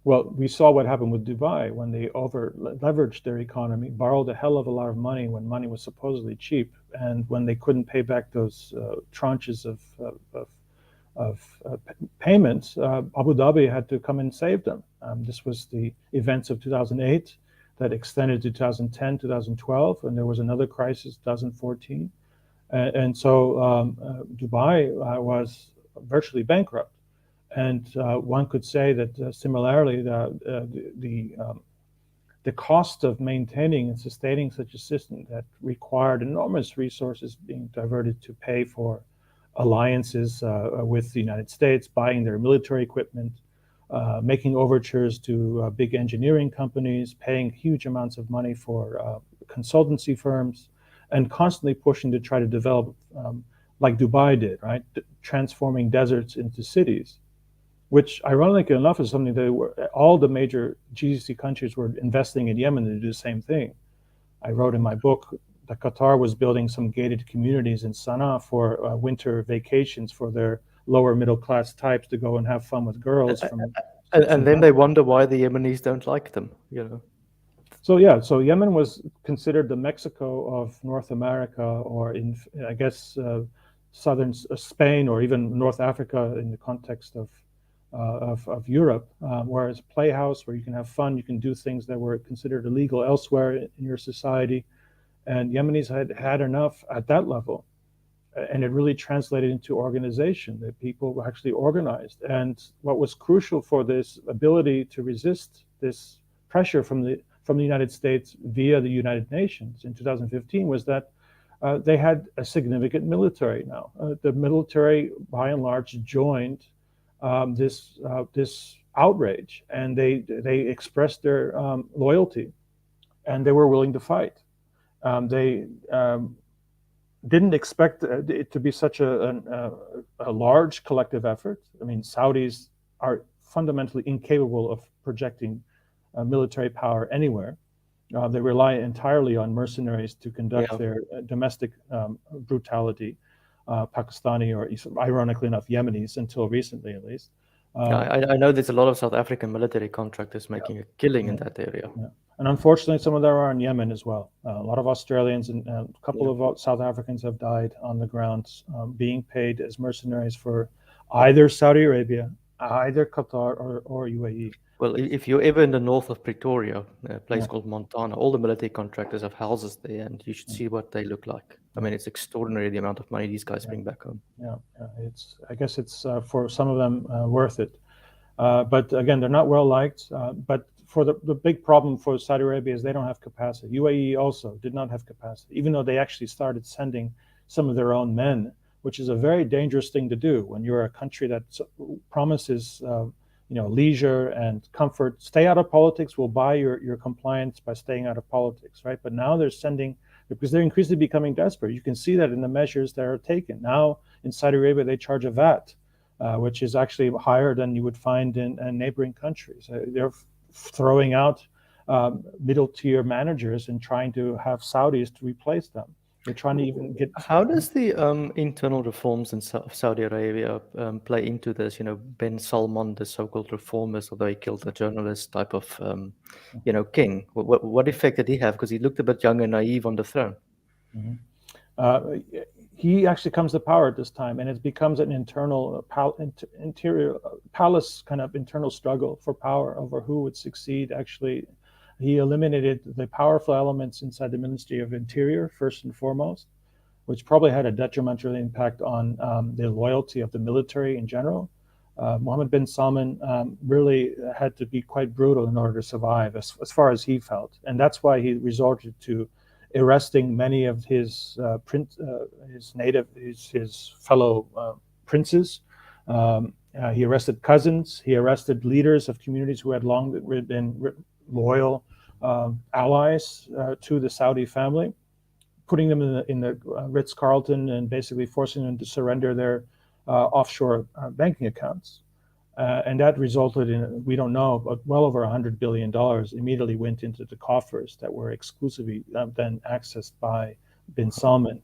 Well, we saw what happened with Dubai when they over leveraged their economy, borrowed a hell of a lot of money when money was supposedly cheap, and when they couldn't pay back those tranches of payments, Abu Dhabi had to come and save them. This was the events of 2008 that extended to 2010, 2012, and there was another crisis, 2014. And so Dubai was virtually bankrupt. And one could say that similarly, the cost of maintaining and sustaining such a system that required enormous resources being diverted to pay for alliances with the United States, buying their military equipment, making overtures to big engineering companies, paying huge amounts of money for consultancy firms, and constantly pushing to try to develop, like Dubai did, right? Transforming deserts into cities, which ironically enough is something that all the major GCC countries were investing in Yemen to do the same thing. I wrote in my book that Qatar was building some gated communities in Sana'a for winter vacations for their lower middle class types to go and have fun with girls from And then they wonder why the Yemenis don't like them, you know. So yeah, so Yemen was considered the Mexico of North America, or in I guess southern Spain, or even North Africa in the context of Europe, where it's a playhouse where you can have fun, you can do things that were considered illegal elsewhere in your society, and Yemenis had enough at that level, and it really translated into organization. That people were actually organized, and what was crucial for this ability to resist this pressure from the United States via the United Nations in 2015 was that they had a significant military now. The military, by and large, joined this outrage, and they expressed their loyalty, and they were willing to fight. They didn't expect it to be such a large collective effort. I mean, Saudis are fundamentally incapable of projecting military power anywhere. They rely entirely on mercenaries to conduct their domestic brutality, Pakistani, or ironically enough, Yemenis, until recently at least. I know there's a lot of South African military contractors making a killing in Yeah, that area. yeah. And unfortunately, some of them are in Yemen as well. A lot of Australians and a couple of South Africans have died on the ground, being paid as mercenaries for either Saudi Arabia, either Qatar, or UAE. Well, if you're ever in the north of Pretoria, a place Yeah, called Montana, all the military contractors have houses there, and you should see what they look like. I mean, it's extraordinary the amount of money these guys yeah, bring back home. yeah, yeah. I guess it's for some of them worth it. But again, they're not well liked. But for the big problem for Saudi Arabia is they don't have capacity. UAE also did not have capacity, even though they actually started sending some of their own men, which is a very dangerous thing to do when you're a country that promises leisure and comfort. Stay out of politics. We'll buy your compliance by staying out of politics, right? But now they're sending, because they're increasingly becoming desperate. You can see that in the measures that are taken. Now in Saudi Arabia, they charge a VAT, which is actually higher than you would find in neighboring countries. They're throwing out middle-tier managers and trying to have Saudis to replace them. They're trying to even get. How does the internal reforms in Saudi Arabia play into this? You know, Ben Salman, the so-called reformist, although he killed a journalist type of, king. What effect did he have? Because he looked a bit young and naive on the throne. Mm-hmm. He actually comes to power at this time, and it becomes an internal interior palace kind of internal struggle for power over who would succeed. Actually, he eliminated the powerful elements inside the Ministry of Interior first and foremost, which probably had a detrimental impact on the loyalty of the military in general. Mohammed bin Salman really had to be quite brutal in order to survive, as far as he felt, and that's why he resorted to arresting many of his fellow princes. He arrested cousins. He arrested leaders of communities who had long been loyal allies to the Saudi family, putting them in the Ritz-Carlton and basically forcing them to surrender their offshore banking accounts. And that resulted in, we don't know, but well over $100 billion immediately went into the coffers that were exclusively then accessed by bin Salman.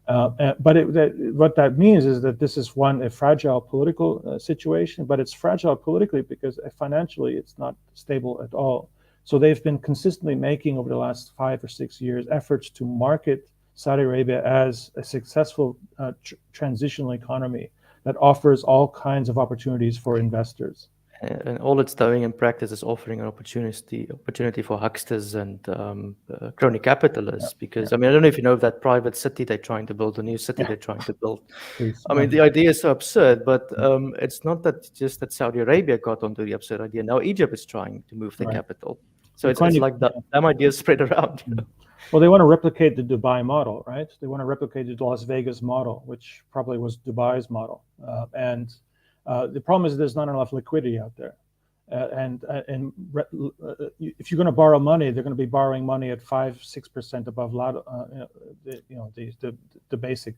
What that means is that this is a fragile political situation, but it's fragile politically because financially it's not stable at all. So they've been consistently making over the last 5 or 6 years efforts to market Saudi Arabia as a successful transitional economy that offers all kinds of opportunities for investors. And all it's doing in practice is offering an opportunity for hucksters and crony Yeah, capitalists. yeah, Because I mean, I don't know if you know of that private city they're trying to build, a new city yeah. they're trying to build. Please. I mean, the idea is so absurd, but it's not that just that Saudi Arabia got onto the absurd idea. Now Egypt is trying to move their Right. capital. So They're trying it's to. like that damn idea spread around. Well, they want to replicate the Dubai model, right? They want to replicate the Las Vegas model, which probably was Dubai's model. And the problem is there's not enough liquidity out there. If you're going to borrow money, they're going to be borrowing money at 5-6% above the basic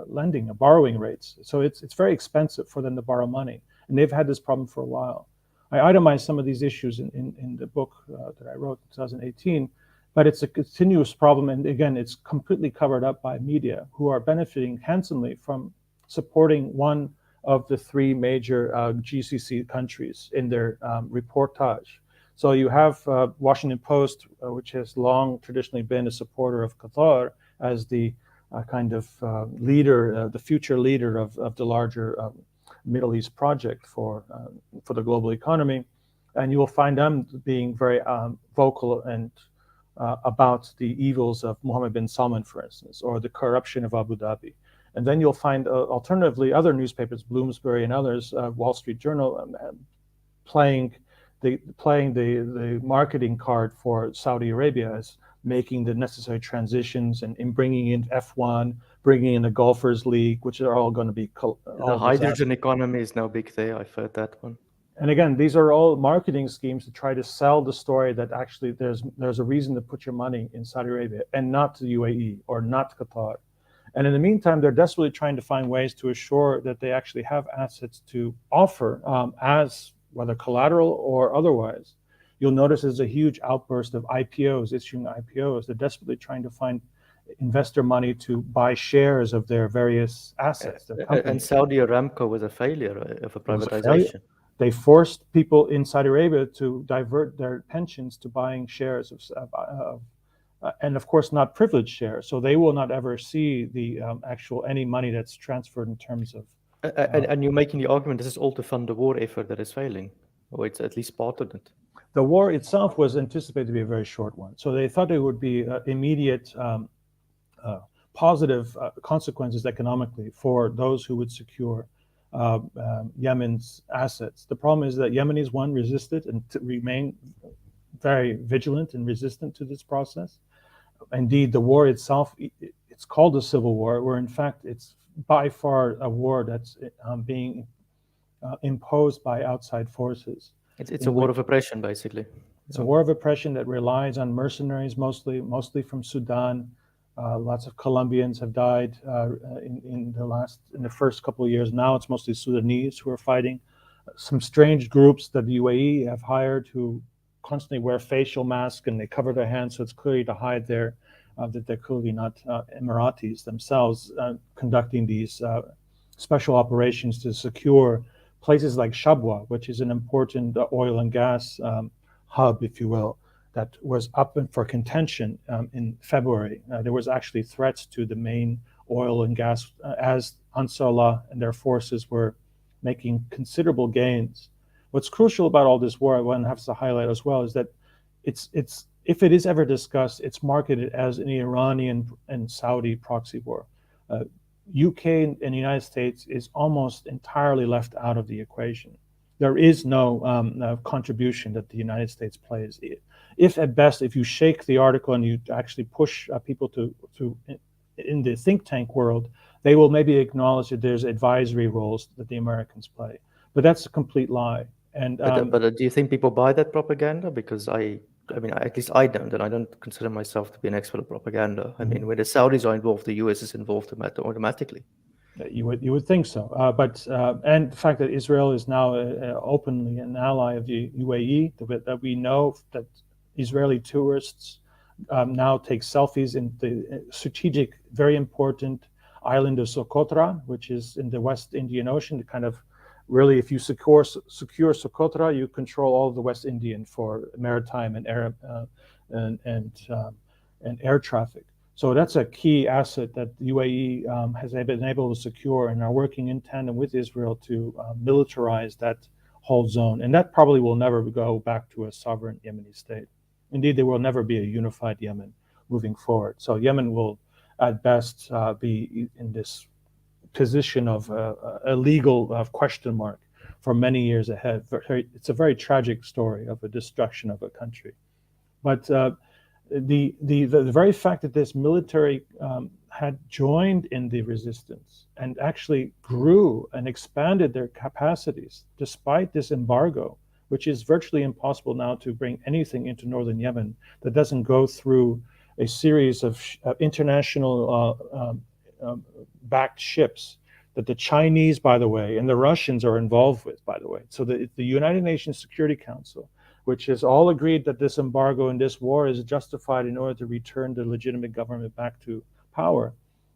lending borrowing rates. So it's very expensive for them to borrow money, and they've had this problem for a while. I itemized some of these issues in the book that I wrote in 2018, but it's a continuous problem, and again, it's completely covered up by media who are benefiting handsomely from supporting one of the three major GCC countries in their reportage. So you have Washington Post, which has long traditionally been a supporter of Qatar as the kind of leader, the future leader of the larger Middle East project for the global economy, and you will find them being very vocal and about the evils of Mohammed bin Salman, for instance, or the corruption of Abu Dhabi. And then you'll find, alternatively, other newspapers, Bloomsbury and others, Wall Street Journal, playing the marketing card for Saudi Arabia as making the necessary transitions and in bringing in F1, bringing in the Golfers League, which are all going to be The hydrogen economy is now big there. I've heard that one. And again, these are all marketing schemes to try to sell the story that actually there's a reason to put your money in Saudi Arabia and not the UAE or not Qatar. And in the meantime, they're desperately trying to find ways to assure that they actually have assets to offer as whether collateral or otherwise. You'll notice there's a huge outburst of IPOs, issuing IPOs. They're desperately trying to find investor money to buy shares of their various assets, their companies. And Saudi Aramco was a failure of a privatization. They forced people in Saudi Arabia to divert their pensions to buying shares and of course not privileged shares. So they will not ever see the actual any money that's transferred in terms of. And you're making the argument this is all to fund the war effort that is failing, or it's at least part of it. The war itself was anticipated to be a very short one, so they thought there would be immediate positive consequences economically for those who would secure Yemen's assets. The problem is that Yemenis, one, resisted and remain very vigilant and resistant to this process. Indeed, the war itself, it's called a civil war, where in fact it's by far a war that's being imposed by outside forces. It's a war of oppression, basically. It's a war of oppression that relies on mercenaries, mostly from Sudan. Lots of Colombians have died in the first couple of years. Now it's mostly Sudanese who are fighting. Some strange groups that the UAE have hired who constantly wear facial masks and they cover their hands, so it's clearly to hide that they're clearly not Emiratis themselves conducting these special operations to secure places like Shabwa, which is an important oil and gas hub, if you will, that was up for contention in February. There was actually threats to the main oil and gas as Ansarullah and their forces were making considerable gains. What's crucial about all this war, one has to highlight as well, is that it's if it is ever discussed, it's marketed as an Iranian and Saudi proxy war. UK and the United States is almost entirely left out of the equation. There is no contribution that the United States plays. If at best, if you shake the article and you actually push people to in the think tank world, they will maybe acknowledge that there's advisory roles that the Americans play. But that's a complete lie. And but do you think people buy that propaganda? Because I mean, at least I don't, and I don't consider myself to be an expert of propaganda. I mean, when the Saudis are involved, the US is involved automatically. You would think so, and the fact that Israel is now openly an ally of the UAE, that we know that Israeli tourists now take selfies in the strategic, very important island of Socotra, which is in the West Indian Ocean. Kind of really, if you secure Socotra, you control all of the West Indian for maritime and air and and, um, and air traffic. So that's a key asset that the UAE has been able to secure and are working in tandem with Israel to militarize that whole zone. And that probably will never go back to a sovereign Yemeni state. Indeed, there will never be a unified Yemen moving forward. So Yemen will, at best, be in this position of a legal question mark for many years ahead. It's a very tragic story of a destruction of a country. But the very fact that this military had joined in the resistance and actually grew and expanded their capacities despite this embargo, which is virtually impossible now to bring anything into northern Yemen that doesn't go through a series of international backed ships that the Chinese, by the way, and the Russians are involved with, by the way. So the United Nations Security Council, which has all agreed that this embargo and this war is justified in order to return the legitimate government back to power,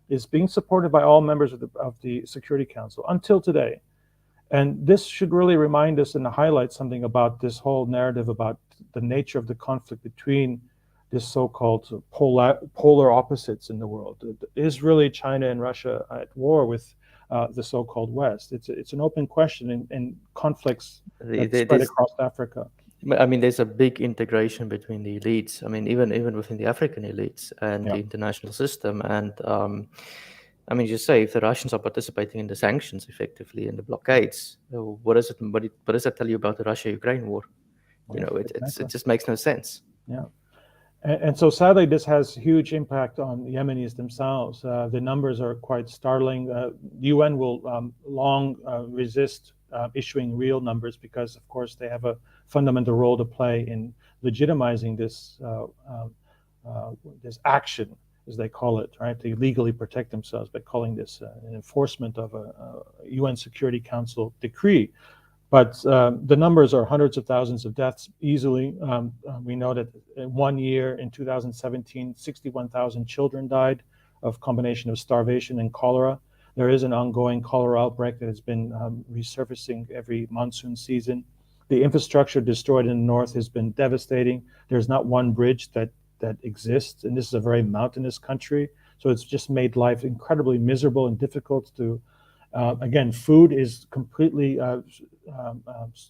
is being supported by all members of the Security Council until today. And this should really remind us and highlight something about this whole narrative about the nature of the conflict between this so-called polar opposites in the world. Is really China and Russia at war with the so-called West? It's an open question in conflicts that spread across Africa. I mean, there's a big integration between the elites. I mean, even within the African elites and Yeah. the international system. And I mean, just say if the Russians are participating in the sanctions effectively in the blockades, what does that tell you about the Russia-Ukraine war? You know, Exactly. it just makes no sense. Yeah. And so sadly, this has huge impact on the Yemenis themselves. The numbers are quite startling. The UN will long resist issuing real numbers because, of course, they have a fundamental role to play in legitimizing this action, as they call it, right? They legally protect themselves by calling this an enforcement of a UN Security Council decree. But the numbers are hundreds of thousands of deaths easily. We know that in 1 year, in 2017, 61,000 children died of combination of starvation and cholera. There is an ongoing cholera outbreak that has been resurfacing every monsoon season. The infrastructure destroyed in the north has been devastating. There's not one bridge that exists, and this is a very mountainous country. So it's just made life incredibly miserable and difficult to again, food is completely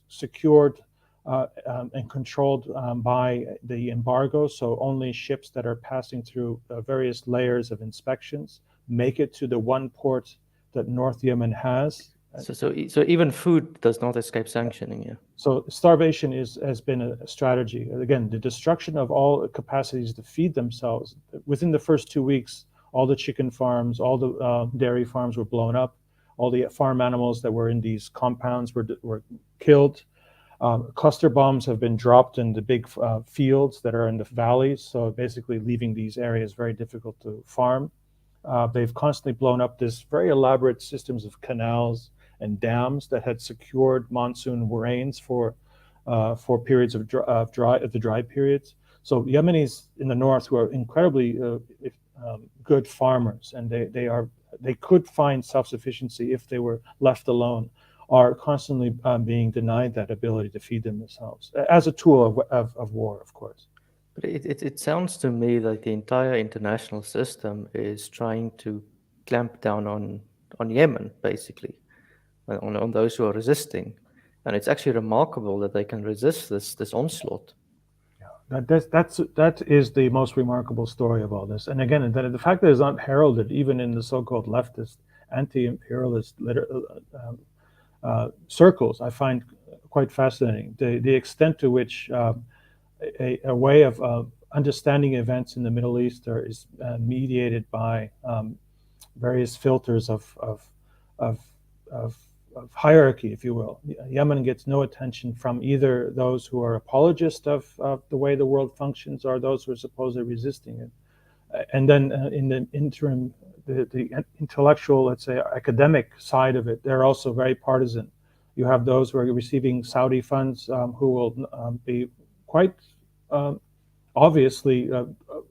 secured and controlled by the embargo. So only ships that are passing through various layers of inspections make it to the one port that North Yemen has. So even food does not escape sanctioning. Yeah. So starvation has been a strategy. Again, the destruction of all capacities to feed themselves. Within the first 2 weeks, all the chicken farms, all the dairy farms were blown up. All the farm animals that were in these compounds were killed. Cluster bombs have been dropped in the big fields that are in the valleys, so basically leaving these areas very difficult to farm. They've constantly blown up this very elaborate systems of canals and dams that had secured monsoon rains for periods of the dry periods. So Yemenis in the north, who are incredibly good farmers, and they could find self-sufficiency if they were left alone, are constantly being denied that ability to feed themselves as a tool of war, of course. But it sounds to me like the entire international system is trying to clamp down on Yemen, basically, on those who are resisting. And it's actually remarkable that they can resist this onslaught. That is the most remarkable story of all this. And again, the fact that it's not heralded even in the so-called leftist, anti-imperialist circles, I find quite fascinating. The extent to which a way of understanding events in the Middle East is mediated by various filters of hierarchy, if you will. Yemen gets no attention from either those who are apologists of the way the world functions or those who are supposedly resisting it. And then in the interim, the intellectual, let's say, academic side of it, they're also very partisan. You have those who are receiving Saudi funds who will be quite obviously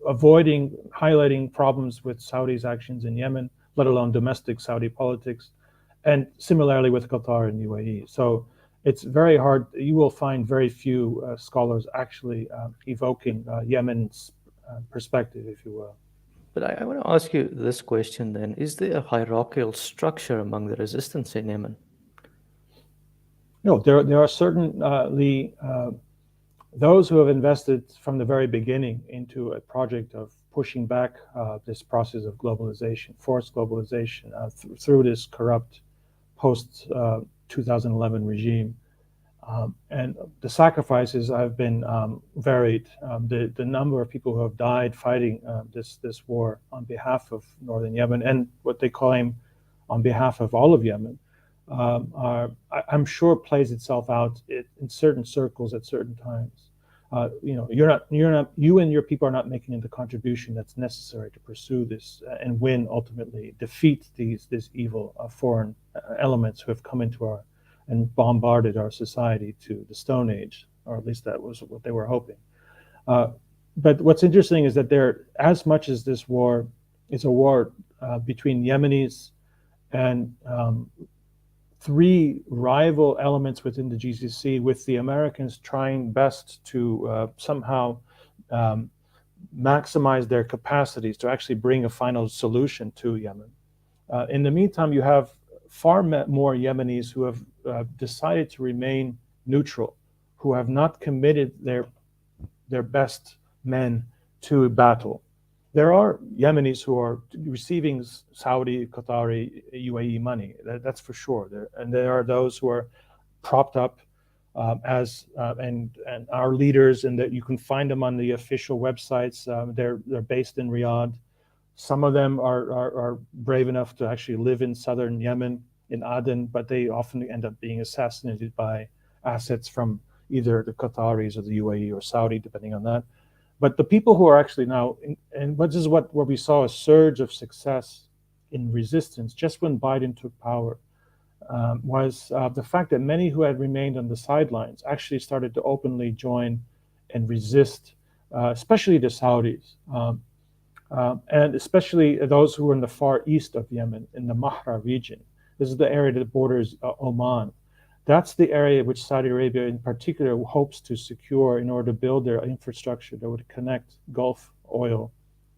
avoiding highlighting problems with Saudi's actions in Yemen, let alone domestic Saudi politics, and similarly with Qatar and UAE. So it's very hard. You will find very few scholars actually evoking Yemen's perspective, if you will. But I want to ask you this question then. Is there a hierarchical structure among the resistance in Yemen? No, there are certainly those who have invested from the very beginning into a project of pushing back this process of globalization, forced globalization, through this corrupt post 2011 regime. And the sacrifices have been varied. The number of people who have died fighting this war on behalf of northern Yemen and what they claim on behalf of all of Yemen, I'm sure plays itself out in certain circles at certain times. You and your people are not making the contribution that's necessary to pursue this and win, ultimately defeat these evil foreign elements who have come into our and bombarded our society to the Stone Age, or at least that was what they were hoping. But what's interesting is that as much as this war is a war between Yemenis and three rival elements within the GCC, with the Americans trying best to somehow maximize their capacities to actually bring a final solution to Yemen. In the meantime, you have far more Yemenis who have decided to remain neutral, who have not committed their best men to battle. There are Yemenis who are receiving Saudi, Qatari, UAE money. That's for sure. And there are those who are propped up and our leaders, and that you can find them on the official websites. They're based in Riyadh. Some of them are brave enough to actually live in southern Yemen, in Aden, but they often end up being assassinated by assets from either the Qataris or the UAE or Saudi, depending on that. But the people who are actually now, and this is where we saw a surge of success in resistance just when Biden took power, was the fact that many who had remained on the sidelines actually started to openly join and resist, especially the Saudis. And especially those who were in the far east of Yemen, in the Mahra region. This is the area that borders Oman. That's the area which Saudi Arabia in particular hopes to secure in order to build their infrastructure that would connect Gulf oil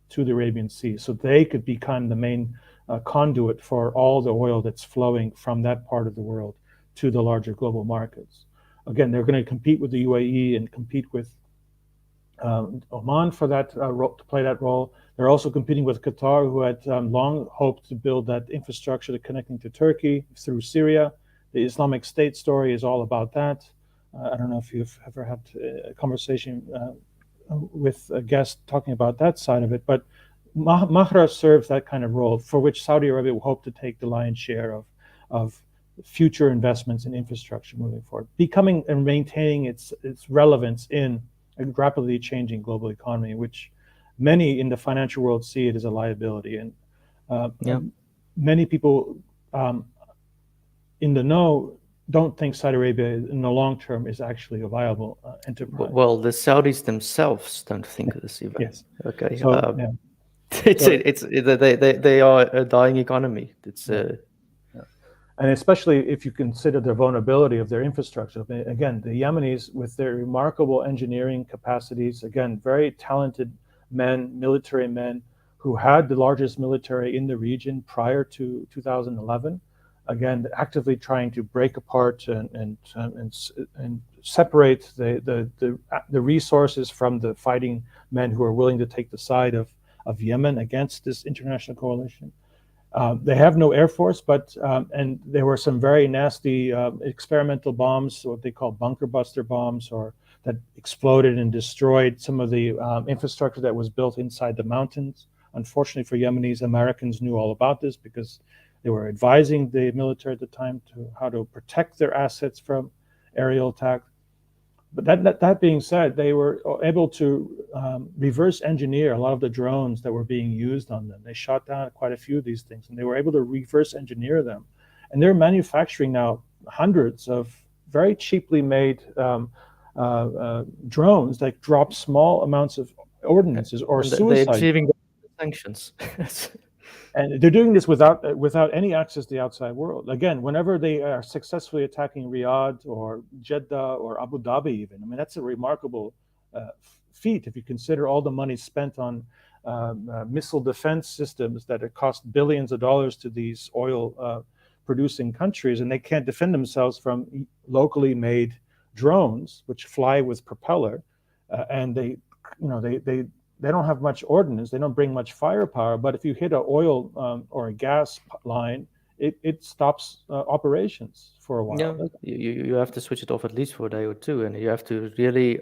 to the Arabian Sea. So they could become the main conduit for all the oil that's flowing from that part of the world to the larger global markets. Again, they're going to compete with the UAE and compete with Oman for that to play that role. They're also competing with Qatar, who had long hoped to build that infrastructure connecting to Turkey through Syria. The Islamic State story is all about that. I don't know if you've ever had a conversation with a guest talking about that side of it, but Mahra serves that kind of role, for which Saudi Arabia will hope to take the lion's share of future investments in infrastructure moving forward, becoming and maintaining its relevance in a rapidly changing global economy, which many in the financial world see it as a liability. And many people in the know don't think Saudi Arabia in the long term is actually a viable enterprise. Well, the Saudis themselves don't think this even. Yes. Okay. So, they are a dying economy. It's and especially if you consider the vulnerability of their infrastructure. Again, the Yemenis, with their remarkable engineering capacities, again, very talented men, military men, who had the largest military in the region prior to 2011, again, actively trying to break apart and separate the resources from the fighting men who are willing to take the side of Yemen against this international coalition. They have no air force, but and there were some very nasty experimental bombs, what they call bunker buster bombs, or that exploded and destroyed some of the infrastructure that was built inside the mountains. Unfortunately for Yemenis, Americans knew all about this because they were advising the military at the time to how to protect their assets from aerial attack. But that being said, they were able to reverse engineer a lot of the drones that were being used on them. They shot down quite a few of these things, and they were able to reverse engineer them. And they're manufacturing now hundreds of very cheaply made drones that drop small amounts of ordinances or suicide. They're achieving the sanctions. And they're doing this without any access to the outside world. Again, whenever they are successfully attacking Riyadh or Jeddah or Abu Dhabi, even, I mean, that's a remarkable feat if you consider all the money spent on missile defense systems that have cost billions of dollars to these oil producing countries, and they can't defend themselves from locally made drones which fly with propeller, and they don't have much ordnance. They don't bring much firepower. But if you hit an oil or a gas line, it stops operations for a while. Yeah, you have to switch it off at least for a day or two, and you have to really.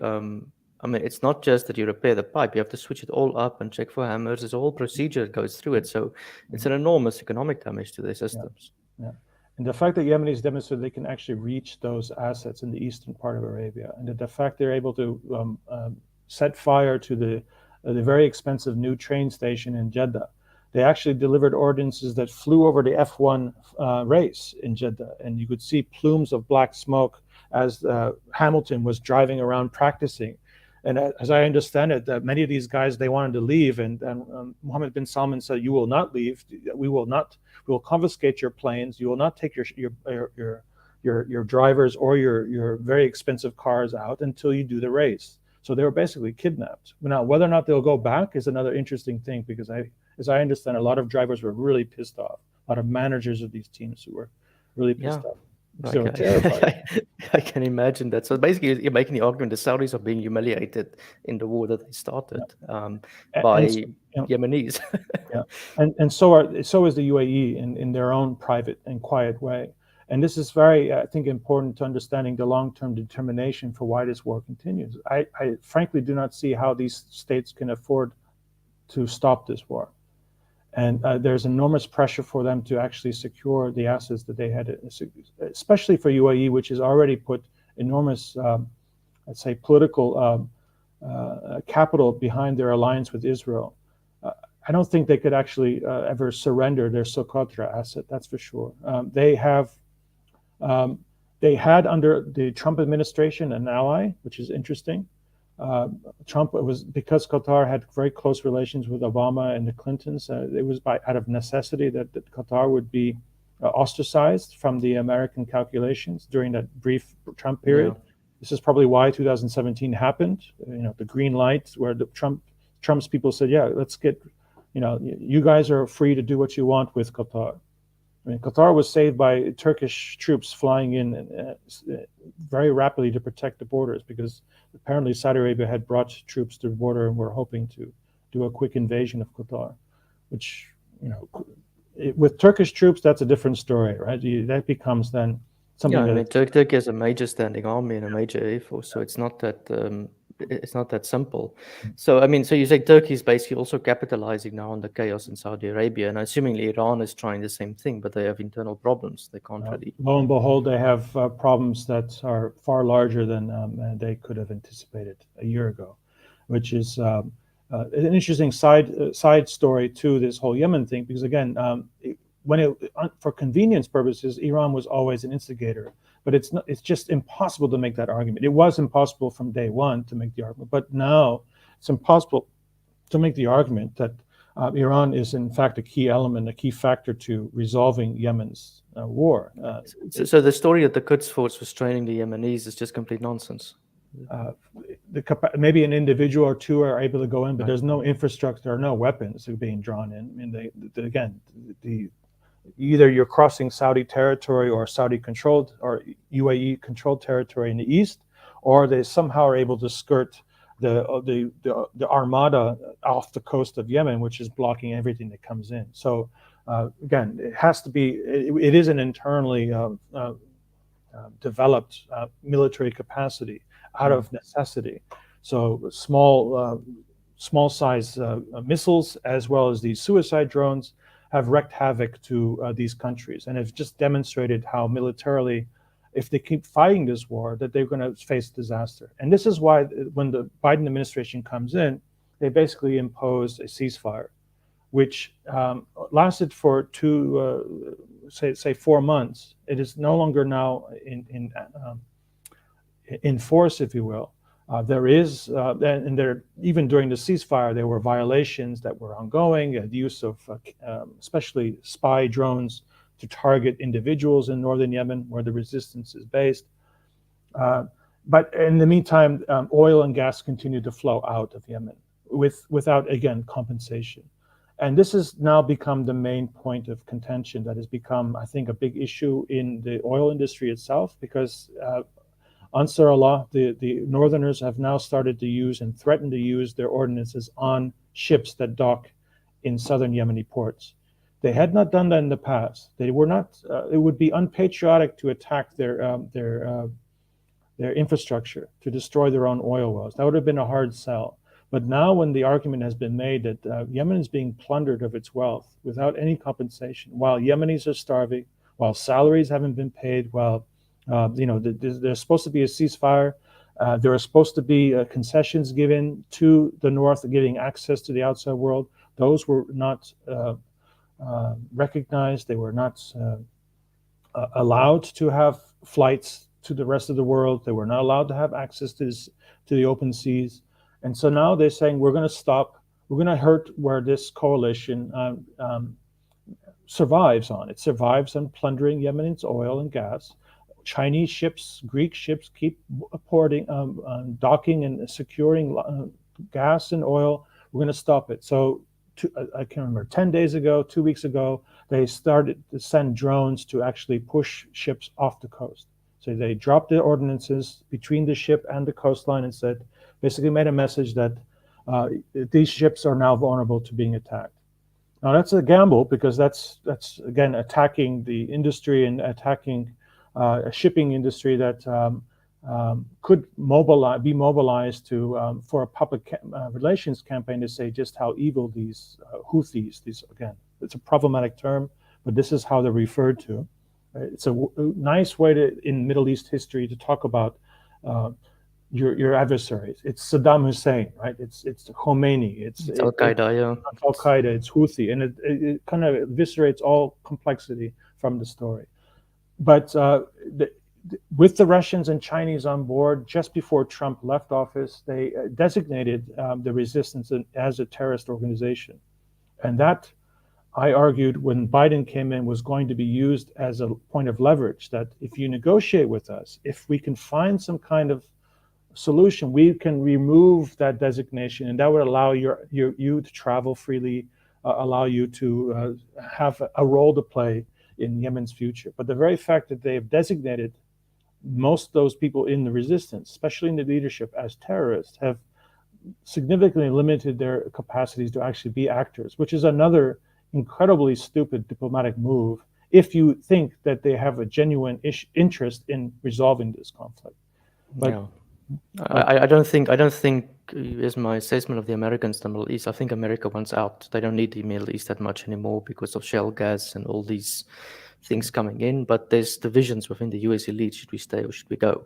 I mean, it's not just that you repair the pipe; you have to switch it all up and check for hammers. There's a whole procedure that goes through it, so it's an enormous economic damage to their Yeah, systems. yeah. And the fact that Yemenis demonstrated they can actually reach those assets in the eastern part of Arabia, and the fact they're able to set fire to the very expensive new train station in Jeddah. They actually delivered ordinances that flew over the F1 race in Jeddah, and you could see plumes of black smoke as Hamilton was driving around practicing. And as I understand it, that many of these guys, they wanted to leave, and Mohammed bin Salman said, "You will not leave. We will not. We will confiscate your planes. You will not take your drivers or your very expensive cars out until you do the race." So they were basically kidnapped. Now, whether or not they'll go back is another interesting thing, because as I understand, a lot of drivers were really pissed off. A lot of managers of these teams who were really pissed Yeah, off. Because they like were terrified. I can imagine that. So basically, you're making the argument the Saudis are being humiliated in the war that they started And by so, you know, Yemenis. yeah, and so is the UAE in their own private and quiet way. And this is very, I think, important to understanding the long-term determination for why this war continues. I frankly do not see how these states can afford to stop this war. And there's enormous pressure for them to actually secure the assets that they had, especially for UAE, which has already put enormous, let's say, political capital behind their alliance with Israel. I don't think they could actually ever surrender their Socotra asset. That's for sure. They had under the Trump administration an ally, which is interesting. Trump was, because Qatar had very close relations with Obama and the Clintons. It was out of necessity that Qatar would be ostracized from the American calculations during that brief Trump period. Yeah. This is probably why 2017 happened. The green light, where Trump's people said, "Yeah, let's get, you guys are free to do what you want with Qatar." I mean, Qatar was saved by Turkish troops flying in very rapidly to protect the borders, because apparently Saudi Arabia had brought troops to the border and were hoping to do a quick invasion of Qatar, which, with Turkish troops, that's a different story, right? That becomes then something Yeah, I that mean, Turkey has a major standing army and a major air force, so it's not that simple. So I mean, so you say Turkey is basically also capitalizing now on the chaos in Saudi Arabia, and assumingly Iran is trying the same thing, but they have internal problems. They can't really. lo and behold, they have problems that are far larger than they could have anticipated a year ago, which is an interesting side story to this whole Yemen thing. Because again, for convenience purposes, Iran was always an instigator, but it's just impossible to make that argument. It was impossible from day one to make the argument, but now it's impossible to make the argument that Iran is in fact a key element, a key factor to resolving Yemen's war. So the story that the Quds force was training the Yemenis is just complete nonsense. Maybe an individual or two are able to go in, but there's no infrastructure or no weapons being drawn in. I mean, either you're crossing Saudi territory or Saudi controlled or UAE controlled territory in the east, or they somehow are able to skirt the armada off the coast of Yemen, which is blocking everything that comes in. So again, it has to be. It is an internally developed military capacity out of necessity. So small size missiles, as well as these suicide drones, have wreaked havoc to these countries, and have just demonstrated how militarily, if they keep fighting this war, that they're going to face disaster. And this is why when the Biden administration comes in, they basically imposed a ceasefire, which lasted for say 4 months. It is no longer now in force, if you will. There is, and there even during the ceasefire, there were violations that were ongoing. The use of, especially spy drones, to target individuals in northern Yemen, where the resistance is based. Uh, but in the meantime, oil and gas continued to flow out of Yemen without, again, compensation. And this has now become the main point of contention that has become, I think, a big issue in the oil industry itself, because Ansar Allah, the northerners, have now started to use and threaten to use their ordinances on ships that dock in southern Yemeni ports. They had not done that in the past. They were not. It would be unpatriotic to attack their infrastructure, to destroy their own oil wells. That would have been a hard sell. But now, when the argument has been made that Yemen is being plundered of its wealth without any compensation, while Yemenis are starving, while salaries haven't been paid, while there's supposed to be a ceasefire, there are supposed to be concessions given to the north, giving access to the outside world. Those were not recognized. They were not allowed to have flights to the rest of the world. They were not allowed to have access to the open seas. And so now they're saying, we're going to stop, we're going to hurt where this coalition survives on. It survives on plundering Yemen's oil and gas. Chinese ships, Greek ships keep porting, docking and securing gas and oil. We're going to stop it. So I can't remember, 10 days ago, 2 weeks ago, they started to send drones to actually push ships off the coast. So they dropped the ordinances between the ship and the coastline and said, basically made a message that these ships are now vulnerable to being attacked. Now that's a gamble, because that's again attacking the industry and attacking a shipping industry that could be mobilized to for a public relations campaign to say just how evil these Houthis. Again, it's a problematic term, but this is how they're referred to. It's a nice way in Middle East history to talk about your adversaries. It's Saddam Hussein, right? It's Khomeini. It's Al Qaeda, yeah. Al Qaeda. It's Houthi, and it kind of eviscerates all complexity from the story. But with the Russians and Chinese on board, just before Trump left office, they designated the resistance as a terrorist organization, and that, I argued when Biden came in, was going to be used as a point of leverage, that if you negotiate with us, if we can find some kind of solution, we can remove that designation, and that would allow you to travel freely, allow you to have a role to play in Yemen's future. But the very fact that they have designated most of those people in the resistance, especially in the leadership, as terrorists, have significantly limited their capacities to actually be actors, which is another incredibly stupid diplomatic move if you think that they have a genuine interest in resolving this conflict. But yeah. I don't think is my assessment of the Americans in the Middle East. I think America wants out. They don't need the Middle East that much anymore because of shale gas and all these things coming in. But there's divisions within the US elite. Should we stay or should we go?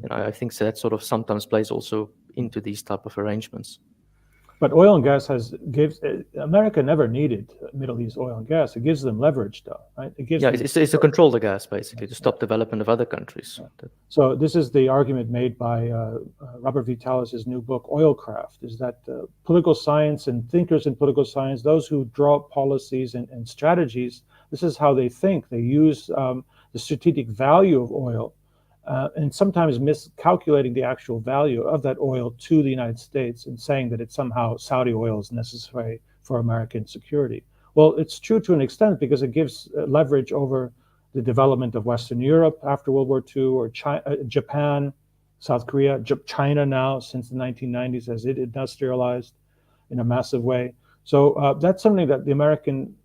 And I think so that sort of sometimes plays also into these type of arrangements. But oil and gas gives America never needed Middle East oil and gas. It gives them leverage, though, right? It gives it's to control the gas, basically, to stop development of other countries. So this is the argument made by Robert Vitalis' new book, Oilcraft, is that political science and thinkers in political science, those who draw up policies and strategies, this is how they think. They use the strategic value of oil and sometimes miscalculating the actual value of that oil to the United States and saying that it's somehow Saudi oil is necessary for American security. Well, it's true to an extent because it gives leverage over the development of Western Europe after World War II, or Japan, South Korea, China now since the 1990s as it industrialized in a massive way. So that's something that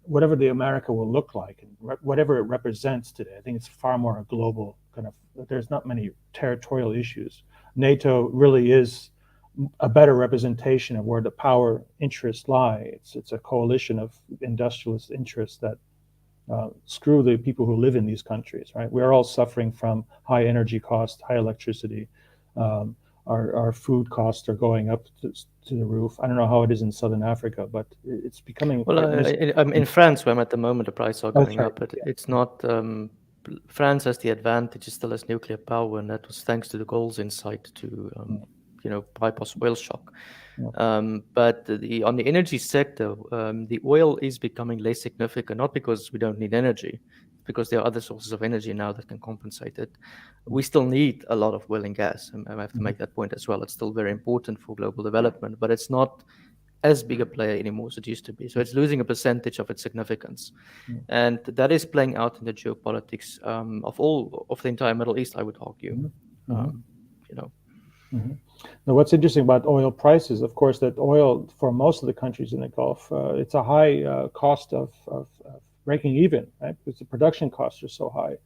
whatever the America will look like, and whatever it represents today, I think it's far more a global kind of, there's not many territorial issues. NATO really is a better representation of where the power interests lie. It's a coalition of industrialist interests that screw the people who live in these countries, right? We're all suffering from high energy costs, high electricity. Our food costs are going up to the roof. I don't know how it is in Southern Africa, but it's becoming... Well, in France, where I'm at the moment, the prices are going right. up, but it's not... France has the advantage, it still has nuclear power, and that was thanks to the goals in sight to bypass oil shock. Yeah. But on the energy sector, the oil is becoming less significant, not because we don't need energy, because there are other sources of energy now that can compensate it. We still need a lot of oil and gas, and I have to Mhm. make that point as well. It's still very important for global development, but it's not as big a player anymore as it used to be. So it's losing a percentage of its significance. Mhm. And that is playing out in the geopolitics of the entire Middle East, I would argue. Mhm. Mhm. Um, you know, Mhm. Now, what's interesting about oil prices, of course, that oil for most of the countries in the Gulf, it's a high cost of breaking even, right? Because the production costs are so high.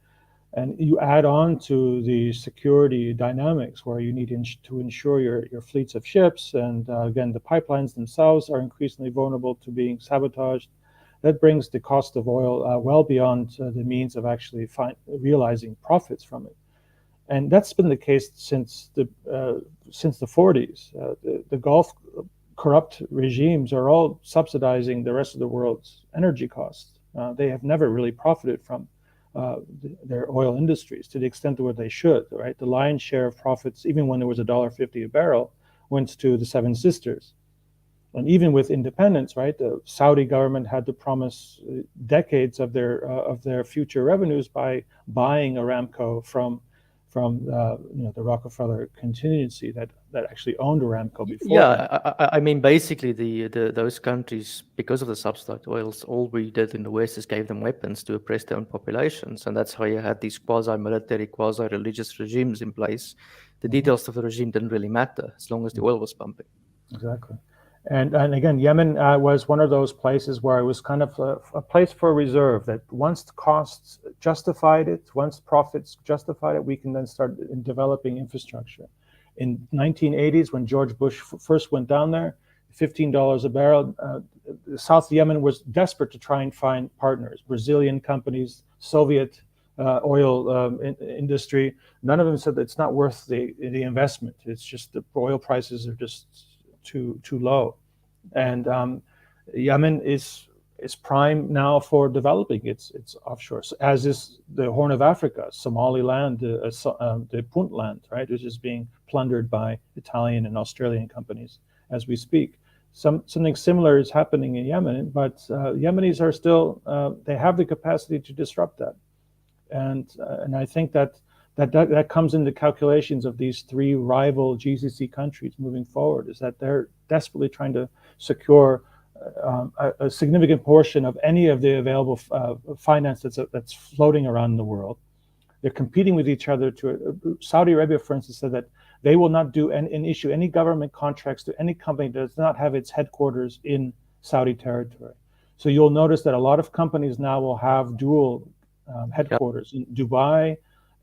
And you add on to the security dynamics where you need to ensure your fleets of ships. And again, the pipelines themselves are increasingly vulnerable to being sabotaged. That brings the cost of oil well beyond the means of actually realizing profits from it. And that's been the case since the 40s. The Gulf corrupt regimes are all subsidizing the rest of the world's energy costs. They have never really profited from their oil industries to the extent to where they should. Right, the lion's share of profits, even when there was $1.50 a barrel, went to the Seven Sisters. And even with independence, right, the Saudi government had to promise decades of their future revenues by buying Aramco from the Rockefeller contingency that actually owned Aramco beforehand. yeah, I mean, basically, those countries, because of the subsidized oils, all we did in the West is gave them weapons to oppress their own populations, and that's how you had these quasi-military, quasi-religious regimes in place. The Mhm. details of the regime didn't really matter as long as the oil was pumping. Exactly. And again, Yemen was one of those places where it was kind of a place for reserve that once costs justified it, once profits justified it, we can then start developing infrastructure. In 1980s, when George Bush first went down there, $15 a barrel, South Yemen was desperate to try and find partners, Brazilian companies, Soviet oil industry. None of them said that it's not worth the investment. It's just the oil prices are just too low, and Yemen is prime now for developing its offshore, as is the Horn of Africa, Somaliland, the Puntland, right, which is being plundered by Italian and Australian companies as we speak. Something similar is happening in Yemen, but Yemenis are still they have the capacity to disrupt that, and I think that comes into calculations of these three rival GCC countries moving forward, is that they're desperately trying to secure a significant portion of any of the available finance that's floating around the world. They're competing with each other. Saudi Arabia, for instance, said that they will not do and issue any government contracts to any company that does not have its headquarters in Saudi territory. So you'll notice that a lot of companies now will have dual Yep. headquarters in Dubai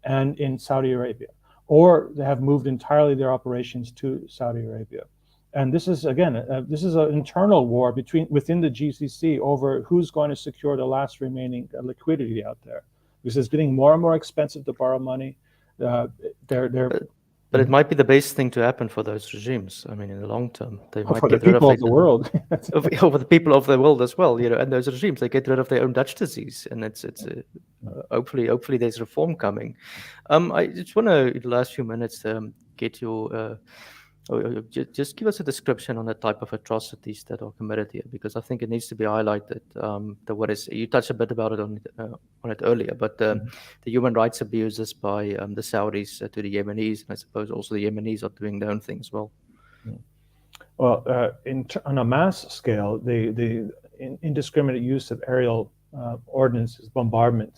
and in Saudi Arabia, or they have moved entirely their operations to Saudi Arabia. And this is again, this is an internal war within the GCC over who's going to secure the last remaining liquidity out there, because it's getting more and more expensive to borrow money. Uh, they're But it might be the best thing to happen for those regimes. I mean, in the long term, they might for the get rid of people their of the world. over the people of the world as well, and those regimes, they get rid of their own Dutch disease, and it's hopefully there's reform coming. I just want to, in the last few minutes, get your just give us a description on the type of atrocities that are committed here, because I think it needs to be highlighted. The what is you touched a bit about it on it earlier, but the human rights abuses by the Saudis to the Yemenis, and I suppose also the Yemenis are doing their own thing as well. Well, on a mass scale, the indiscriminate use of aerial ordnances, bombardment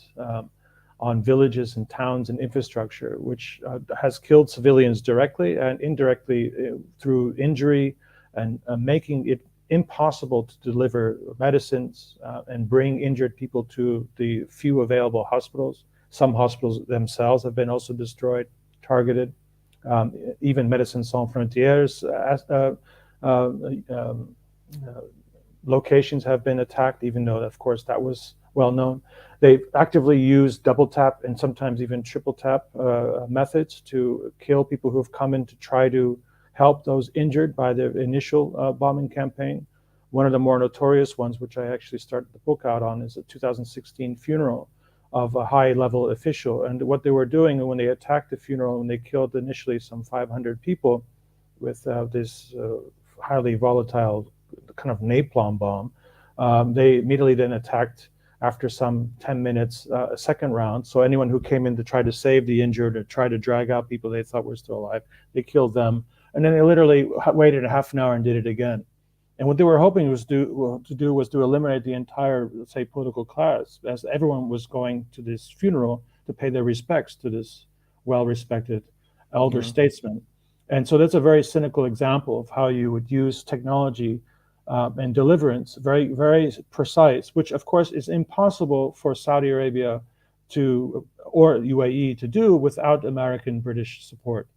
on villages and towns and infrastructure, which has killed civilians directly and indirectly through injury and making it impossible to deliver medicines and bring injured people to the few available hospitals. Some hospitals themselves have been also destroyed, targeted. Even Médecins Sans Frontières locations have been attacked, even though, of course, that was well known. They've actively used double tap and sometimes even triple tap methods to kill people who have come in to try to help those injured by the initial bombing campaign. One of the more notorious ones, which I actually started the book out on, is a 2016 funeral of a high-level official. And what they were doing when they attacked the funeral and they killed initially some 500 people, with this highly volatile kind of napalm bomb. They immediately then attacked after some 10 minutes a second round. So anyone who came in to try to save the injured or try to drag out people they thought were still alive, they killed them. And then they literally waited a half an hour and did it again. And what they were hoping was to eliminate the entire, let's say, political class, as everyone was going to this funeral to pay their respects to this well-respected elder Yeah. statesman. And so that's a very cynical example of how you would use technology and deliverance, very, very precise, which of course is impossible for Saudi Arabia to or UAE to do without American British support.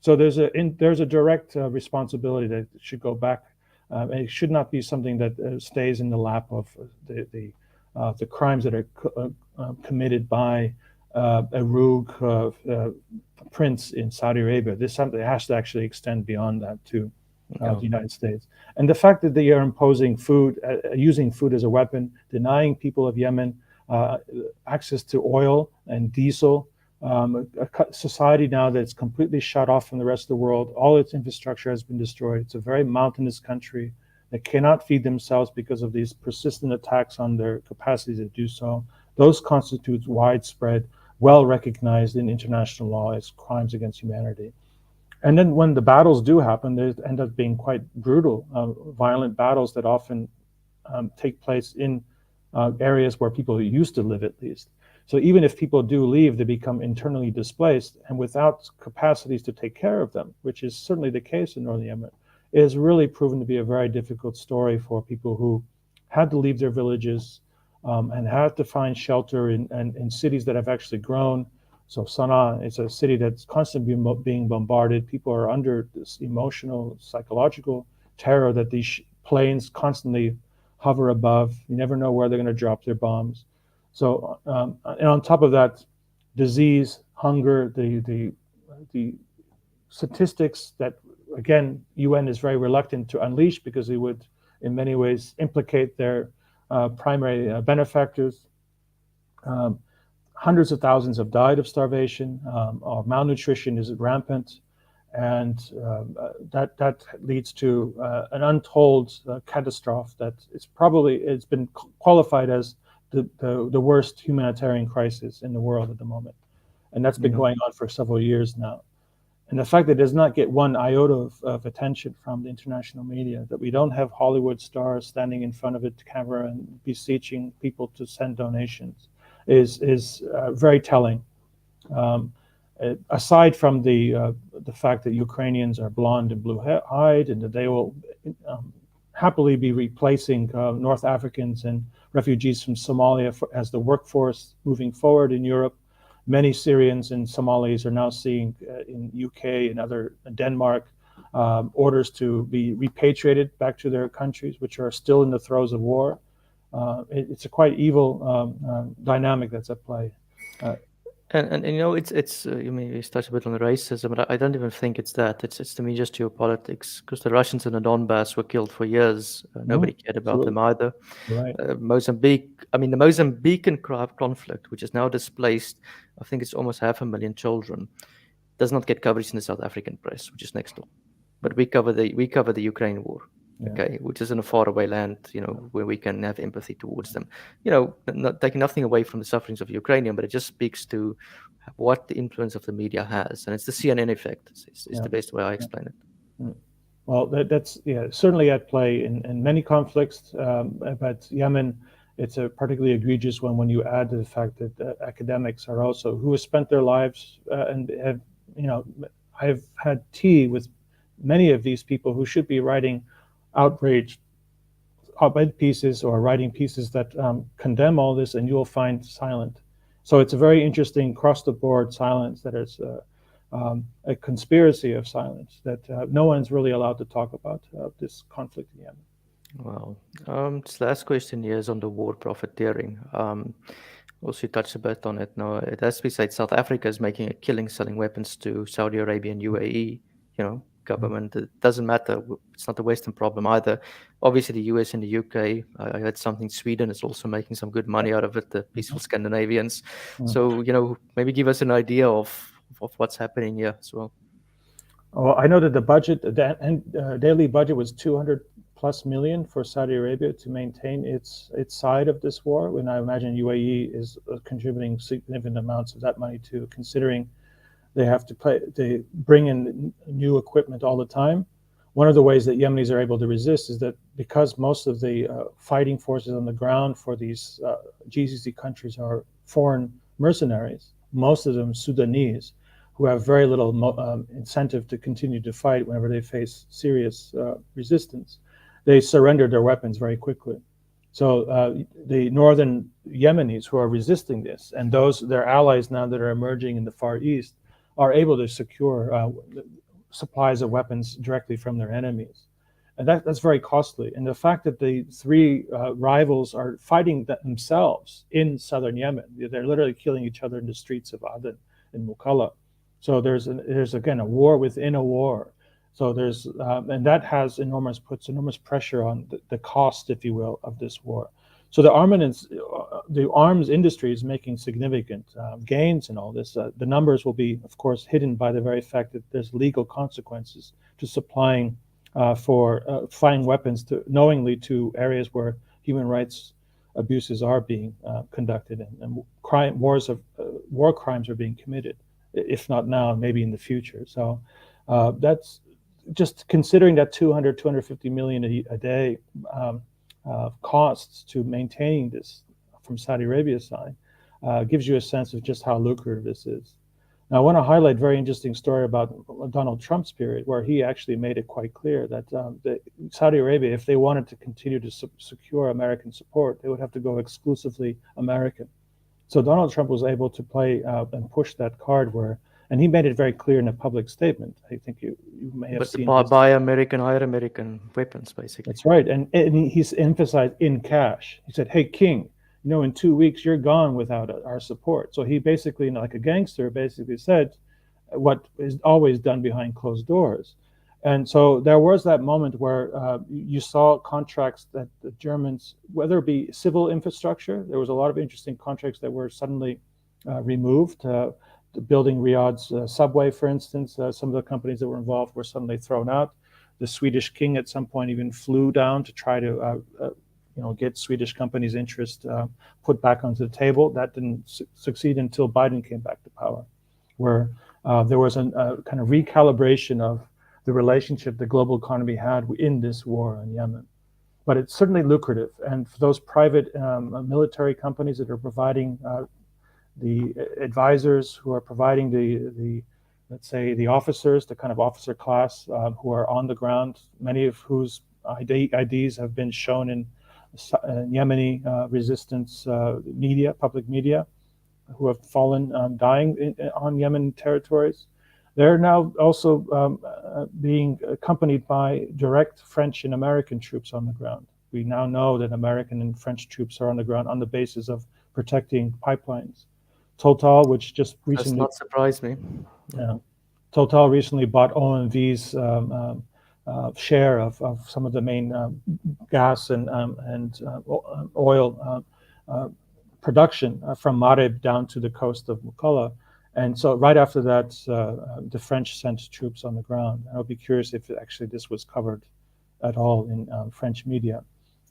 So there's a direct responsibility that should go back. And it should not be something that stays in the lap of the crimes that are committed by a rogue prince in Saudi Arabia. This something has to actually extend beyond that to Yeah. the United States. And the fact that they are imposing food, using food as a weapon, denying people of Yemen access to oil and diesel, a society now that's completely shut off from the rest of the world. All its infrastructure has been destroyed. It's a very mountainous country that cannot feed themselves because of these persistent attacks on their capacity to do so. Those constitute widespread, well recognized in international law as crimes against humanity. And then when the battles do happen, they end up being quite brutal, violent battles that often take place in areas where people used to live, at least. So even if people do leave, they become internally displaced, and without capacities to take care of them, which is certainly the case in northern Yemen, it has really proven to be a very difficult story for people who had to leave their villages and had to find shelter in cities that have actually grown. So Sana'a is a city that's constantly being bombarded. People are under this emotional, psychological terror that these planes constantly hover above. You never know where they're going to drop their bombs. So, and on top of that, disease, hunger, the statistics that, again, UN is very reluctant to unleash because it would, in many ways, implicate their primary benefactors. Um, Hundreds of thousands have died of starvation. Malnutrition is rampant, and that leads to an untold catastrophe that it's been qualified as the worst humanitarian crisis in the world at the moment, and that's been Yeah. going on for several years now. And the fact that it does not get one iota of attention from the international media, that we don't have Hollywood stars standing in front of a camera and beseeching people to send donations, is very telling. Um, Aside from the fact that Ukrainians are blonde and blue-eyed, and that they will um, happily be replacing North Africans and refugees from Somalia as the workforce moving forward in Europe. Many Syrians and Somalis are now seeing in UK and other Denmark orders to be repatriated back to their countries, which are still in the throes of war. It's a quite evil dynamic that's at play. Uh, And you know, it's you maybe touched a bit on the racism, but I don't even think it's that. It's to me just geopolitics, because the Russians in the Donbass were killed for years. Nobody cared about them Absolutely. either. Right. Mozambique, I mean, the Mozambican conflict, which has now displaced, I think it's almost 500,000 children, does not get coverage in the South African press, which is next door. But we cover the Ukraine war, Yeah. okay, which is in a faraway land, where we can have empathy towards them. Not taking nothing away from the sufferings of Ukrainian, but it just speaks to what the influence of the media has, and it's the CNN effect. Is Yeah. the best way I Yeah. explain it. Mm. Well, that's certainly at play in many conflicts, but Yemen, it's a particularly egregious one when you add to the fact that academics are also who have spent their lives and have, I've had tea with many of these people who should be writing outrage op-ed pieces or writing pieces that condemn all this, and you'll find silent. So it's a very interesting cross-the-board silence that is a conspiracy of silence that no one's really allowed to talk about this conflict in Yemen. Well, this last question here is on the war profiteering. Also, you touched a bit on it. Now, it has to be said, South Africa is making a killing selling weapons to Saudi Arabia and UAE. Government. It doesn't matter. It's not a Western problem either. Obviously, the US and the UK. I heard something. Sweden is also making some good money out of it. The peaceful Scandinavians. Mm. So, maybe give us an idea of what's happening here as well. Well, I know that the daily budget was 200 plus million for Saudi Arabia to maintain its side of this war. And I imagine UAE is contributing significant amounts of that money too, considering they bring in new equipment all the time. One of the ways that Yemenis are able to resist is that because most of the fighting forces on the ground for these GCC countries are foreign mercenaries, most of them Sudanese, who have very little incentive to continue to fight whenever they face serious resistance, they surrender their weapons very quickly. So the northern Yemenis who are resisting this, and those their allies now that are emerging in the Far East, are able to secure supplies of weapons directly from their enemies. And that's very costly. And the fact that the three rivals are fighting themselves in southern Yemen, they're literally killing each other in the streets of Aden and Mukalla. So there's again a war within a war. So and that puts enormous pressure on the cost, if you will, of this war. So the arms industry is making significant gains in all this. The numbers will be, of course, hidden by the very fact that there's legal consequences to supplying flying weapons knowingly to areas where human rights abuses are being conducted and war crimes are being committed, if not now, maybe in the future. So that's just considering that 250 million a day costs to maintaining this from Saudi Arabia's side gives you a sense of just how lucrative this is. Now, I want to highlight a very interesting story about Donald Trump's period, where he actually made it quite clear that Saudi Arabia, if they wanted to continue to secure American support, they would have to go exclusively American. So Donald Trump was able to play and push that card and he made it very clear in a public statement. I think you may have But seen buy American, hire American weapons, basically. That's right. And he's emphasized in cash. He said, hey, King, in 2 weeks, you're gone without our support. So he basically, like a gangster, basically said what is always done behind closed doors. And so there was that moment where you saw contracts that the Germans, whether it be civil infrastructure, there was a lot of interesting contracts that were suddenly removed. Building Riyadh's subway, for instance, some of the companies that were involved were suddenly thrown out. The Swedish king at some point even flew down to try to get Swedish companies' interest put back onto the table. That didn't succeed until Biden came back to power, where there was a kind of recalibration of the relationship the global economy had in this war in Yemen. But it's certainly lucrative. And for those private military companies that are providing the advisors, who are providing let's say, the officers, the kind of officer class who are on the ground, many of whose IDs have been shown in Yemeni resistance public media, who have fallen dying on Yemen territories. They're now also being accompanied by direct French and American troops on the ground. We now know that American and French troops are on the ground on the basis of protecting pipelines. Total, which just recently— Does not surprise me. Yeah. Total recently bought OMV's share of some of the main gas and oil production from Marib down to the coast of Mukalla. And so right after that, the French sent troops on the ground. I'll be curious if actually this was covered at all in French media.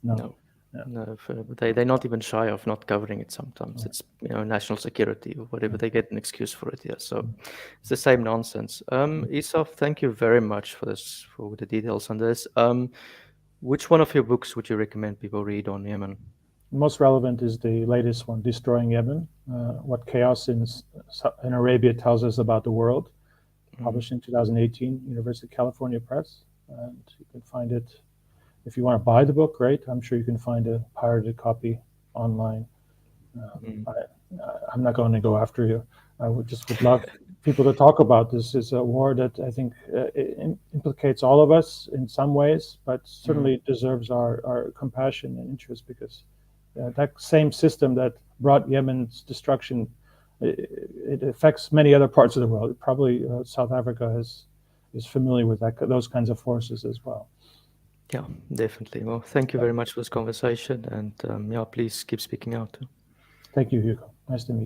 No. Yeah. No, they're not even shy of not covering it sometimes. It's national security or whatever. They get an excuse for it. Yeah, so it's the same nonsense. Isa, thank you very much for the details on this. Which one of your books would you recommend people read on Yemen? Most relevant is the latest one, Destroying Yemen, What Chaos in Arabia Tells Us About the World, published in 2018, University of California Press. And you can find it. If you want to buy the book, great. I'm sure you can find a pirated copy online. I'm not going to go after you. I would love people to talk about this. It's a war that I think implicates all of us in some ways, but certainly deserves our compassion and interest, because that same system that brought Yemen's destruction, it affects many other parts of the world. Probably South Africa is familiar with those kinds of forces as well. Yeah, definitely. Well, thank you very much for this conversation, and please keep speaking out. Thank you, Hugo. Nice to meet you.